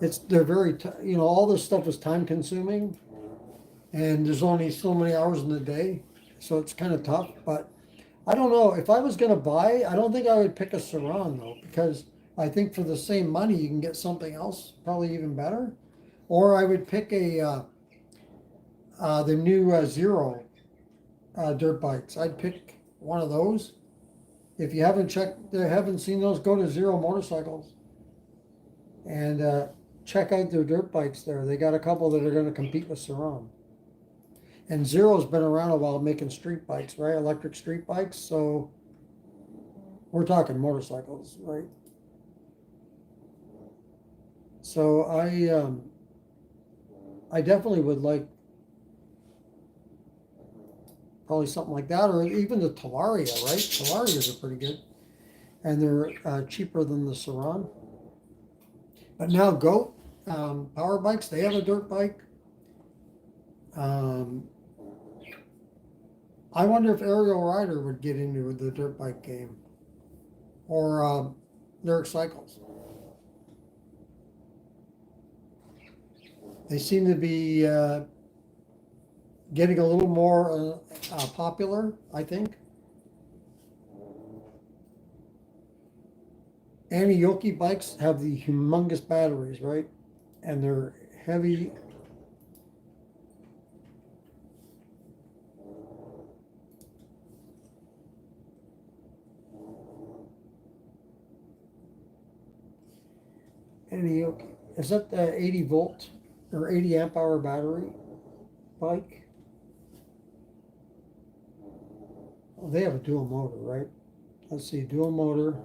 they're very, all this stuff is time consuming, and there's only so many hours in the day, so it's kind of tough. But I don't know, if I was gonna buy, I don't think I would pick a Saran though, because I think for the same money, you can get something else probably even better. Or I would pick the new Zero dirt bikes. I'd pick one of those. If you haven't seen those, go to Zero Motorcycles and check out their dirt bikes there. They got a couple that are going to compete with Saran. And Zero's been around a while making street bikes, right? Electric street bikes. So we're talking motorcycles, right? So I definitely would like probably something like that, or even the Talaria, right? Talarias are pretty good, and they're cheaper than the Saran. But now Goat Power Bikes, they have a dirt bike. I wonder if Aerial Rider would get into the dirt bike game, or Lyric Cycles. They seem to be getting a little more popular, I think. Aniyoki bikes have the humongous batteries, right? And they're heavy. Aniyoki. Is that the 80 volt or 80 amp hour battery bike? Oh, they have a dual motor, right? Let's see, dual motor.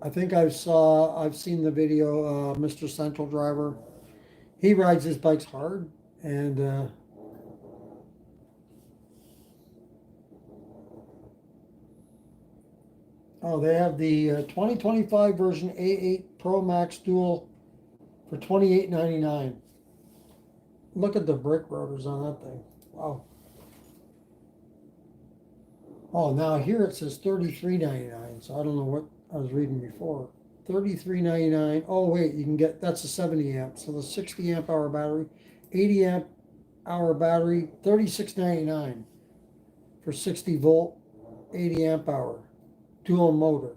I think I've seen the video, Mr. Central Driver. He rides his bikes hard, and oh, they have the 2025 version A8 Pro Max Dual for $28.99. Look at the brick rotors on that thing. Wow. Oh, now here it says $33.99, so I don't know what I was reading before. $33.99. Oh wait, you can get, that's a 70 amp. So the 60 amp hour battery, 80 amp hour battery, $36.99 for 60 volt, 80 amp hour, dual motor.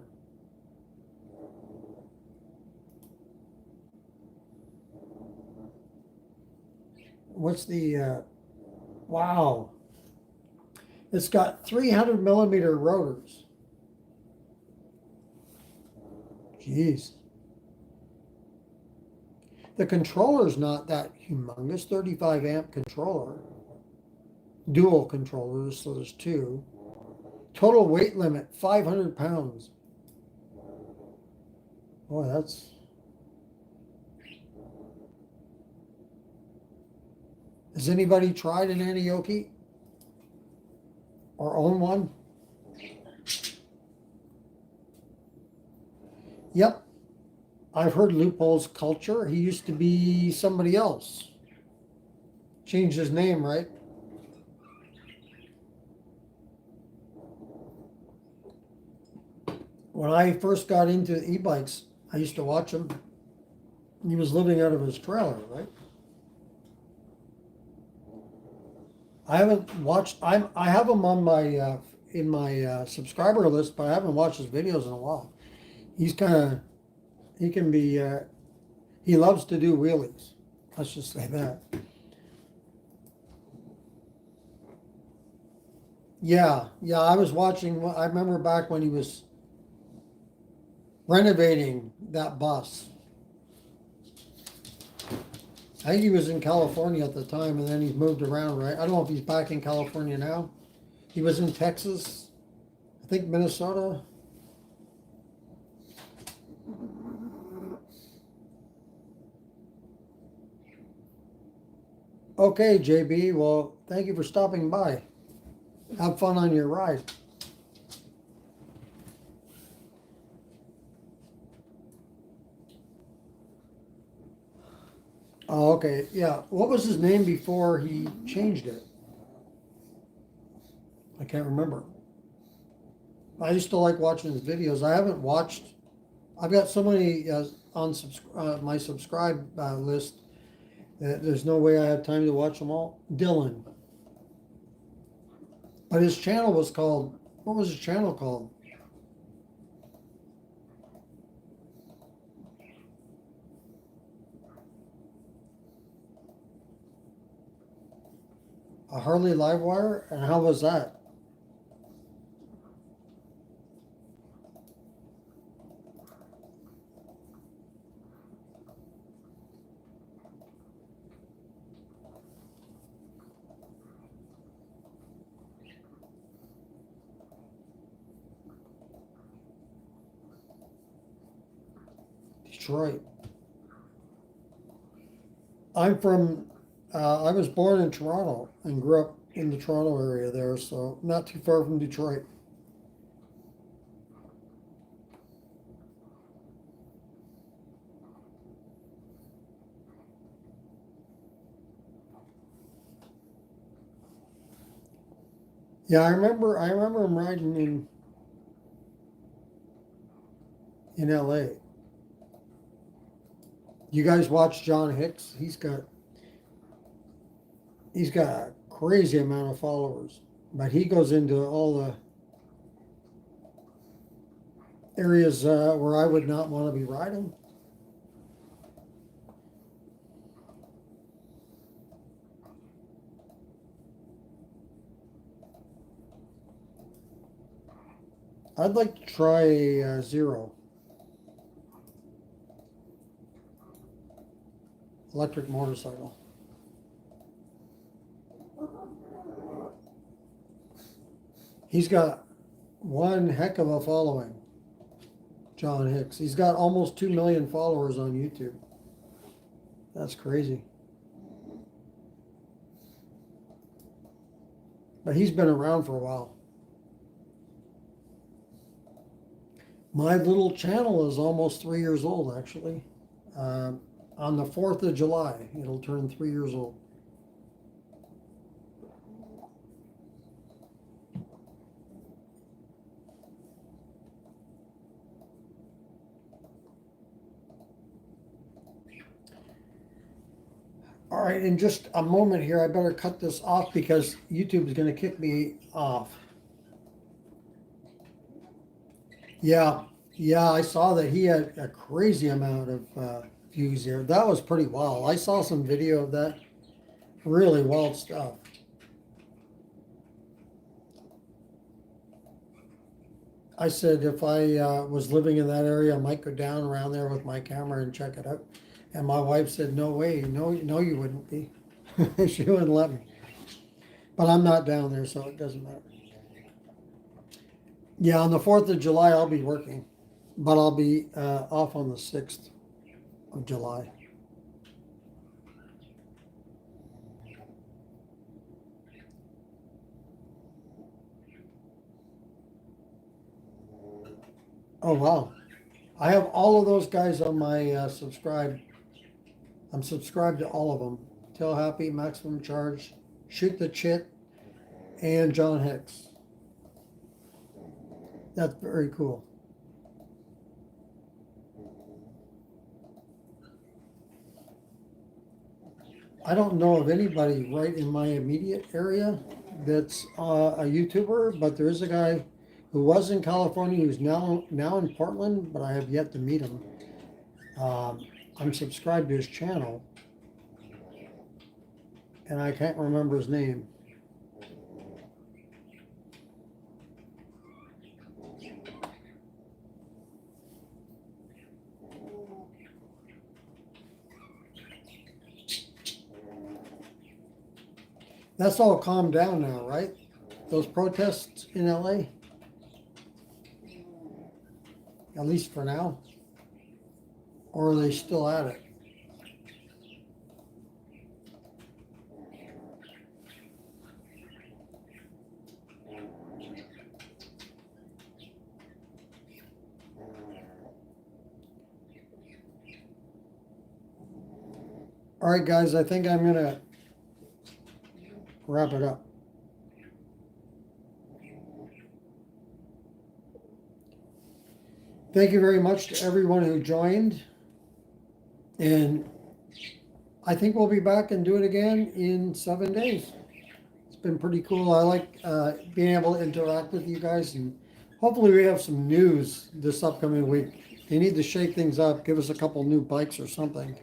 What's the, wow. It's got 300 millimeter rotors. Jeez. The controller's not that humongous, 35 amp controller. Dual controllers, so there's two. Total weight limit, 500 pounds. Boy, that's... Has anybody tried an Aniyoki? Or own one? Yep. I've heard Loophole's Culture. He used to be somebody else. Changed his name, right? When I first got into e-bikes, I used to watch him. He was living out of his trailer, right? I haven't watched. I have him on my in my subscriber list, but I haven't watched his videos in a while. He's kind of, he can be. He loves to do wheelies. Let's just say that. Yeah, yeah. I was watching. I remember back when he was renovating that bus. I think he was in California at the time, and then he's moved around, right? I don't know if he's back in California now. He was in Texas, I think Minnesota. Okay, JB, well, thank you for stopping by. Have fun on your ride. Oh, okay, yeah. What was his name before he changed it? I can't remember. I used to like watching his videos. I haven't watched I've got so many on my subscribe list that there's no way I have time to watch them all. Dylan, but his channel was called. What was his channel called? A Harley Livewire, and how was that? Detroit. I'm from. I was born in Toronto and grew up in the Toronto area there, so not too far from Detroit. Yeah, I remember. I remember him riding in L.A. You guys watch John Hicks? He's got a crazy amount of followers, but he goes into all the areas where I would not want to be riding. I'd like to try a Zero electric motorcycle. He's got one heck of a following, John Hicks. He's got almost 2 million followers on YouTube. That's crazy. But he's been around for a while. My little channel is almost 3 years old, actually. On the 4th of July, it'll turn 3 years old. All right, in just a moment here, I better cut this off because YouTube is going to kick me off. Yeah, yeah, I saw that he had a crazy amount of views here. That was pretty wild. I saw some video of that. Really wild stuff. I said if I was living in that area, I might go down around there with my camera and check it out. And my wife said, "No way, no, no, you wouldn't be." She wouldn't let me. But I'm not down there, so it doesn't matter. Yeah, on the 4th of July, I'll be working, but I'll be off on the 6th of July. Oh, wow. I have all of those guys on my subscribe. I'm subscribed to all of them. Tell Happy, Maximum Charge, Shoot the Chit, and John Hicks. That's very cool. I don't know of anybody right in my immediate area that's a YouTuber, but there is a guy who was in California who's now in Portland, but I have yet to meet him. I'm subscribed to his channel, and I can't remember his name. That's all calmed down now, right? Those protests in LA, at least for now, or are they still at it? All right, guys, I think I'm gonna wrap it up. thank you very much to everyone who joined. And I think we'll be back and do it again in 7 days. It's been pretty cool. I like being able to interact with you guys, and hopefully we have some news this upcoming week. They need to shake things up, give us a couple new bikes or something.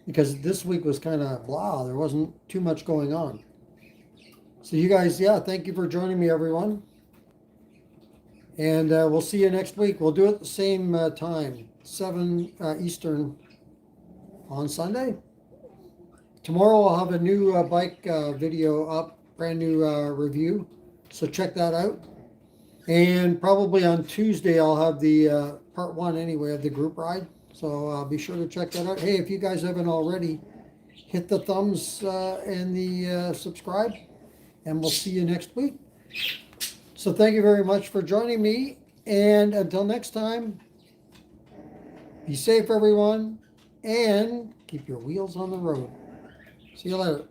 Because this week was kind of blah. There wasn't too much going on. So you guys, yeah, thank you for joining me, everyone. And we'll see you next week. We'll do it at the same time, 7 Eastern on Sunday. Tomorrow I'll have a new bike video up, brand new review. So check that out. And probably on Tuesday I'll have the part 1 anyway of the group ride. So be sure to check that out. Hey, if you guys haven't already, hit the thumbs and the subscribe. And we'll see you next week. So thank you very much for joining me. And until next time, be safe, everyone. And keep your wheels on the road. See you later.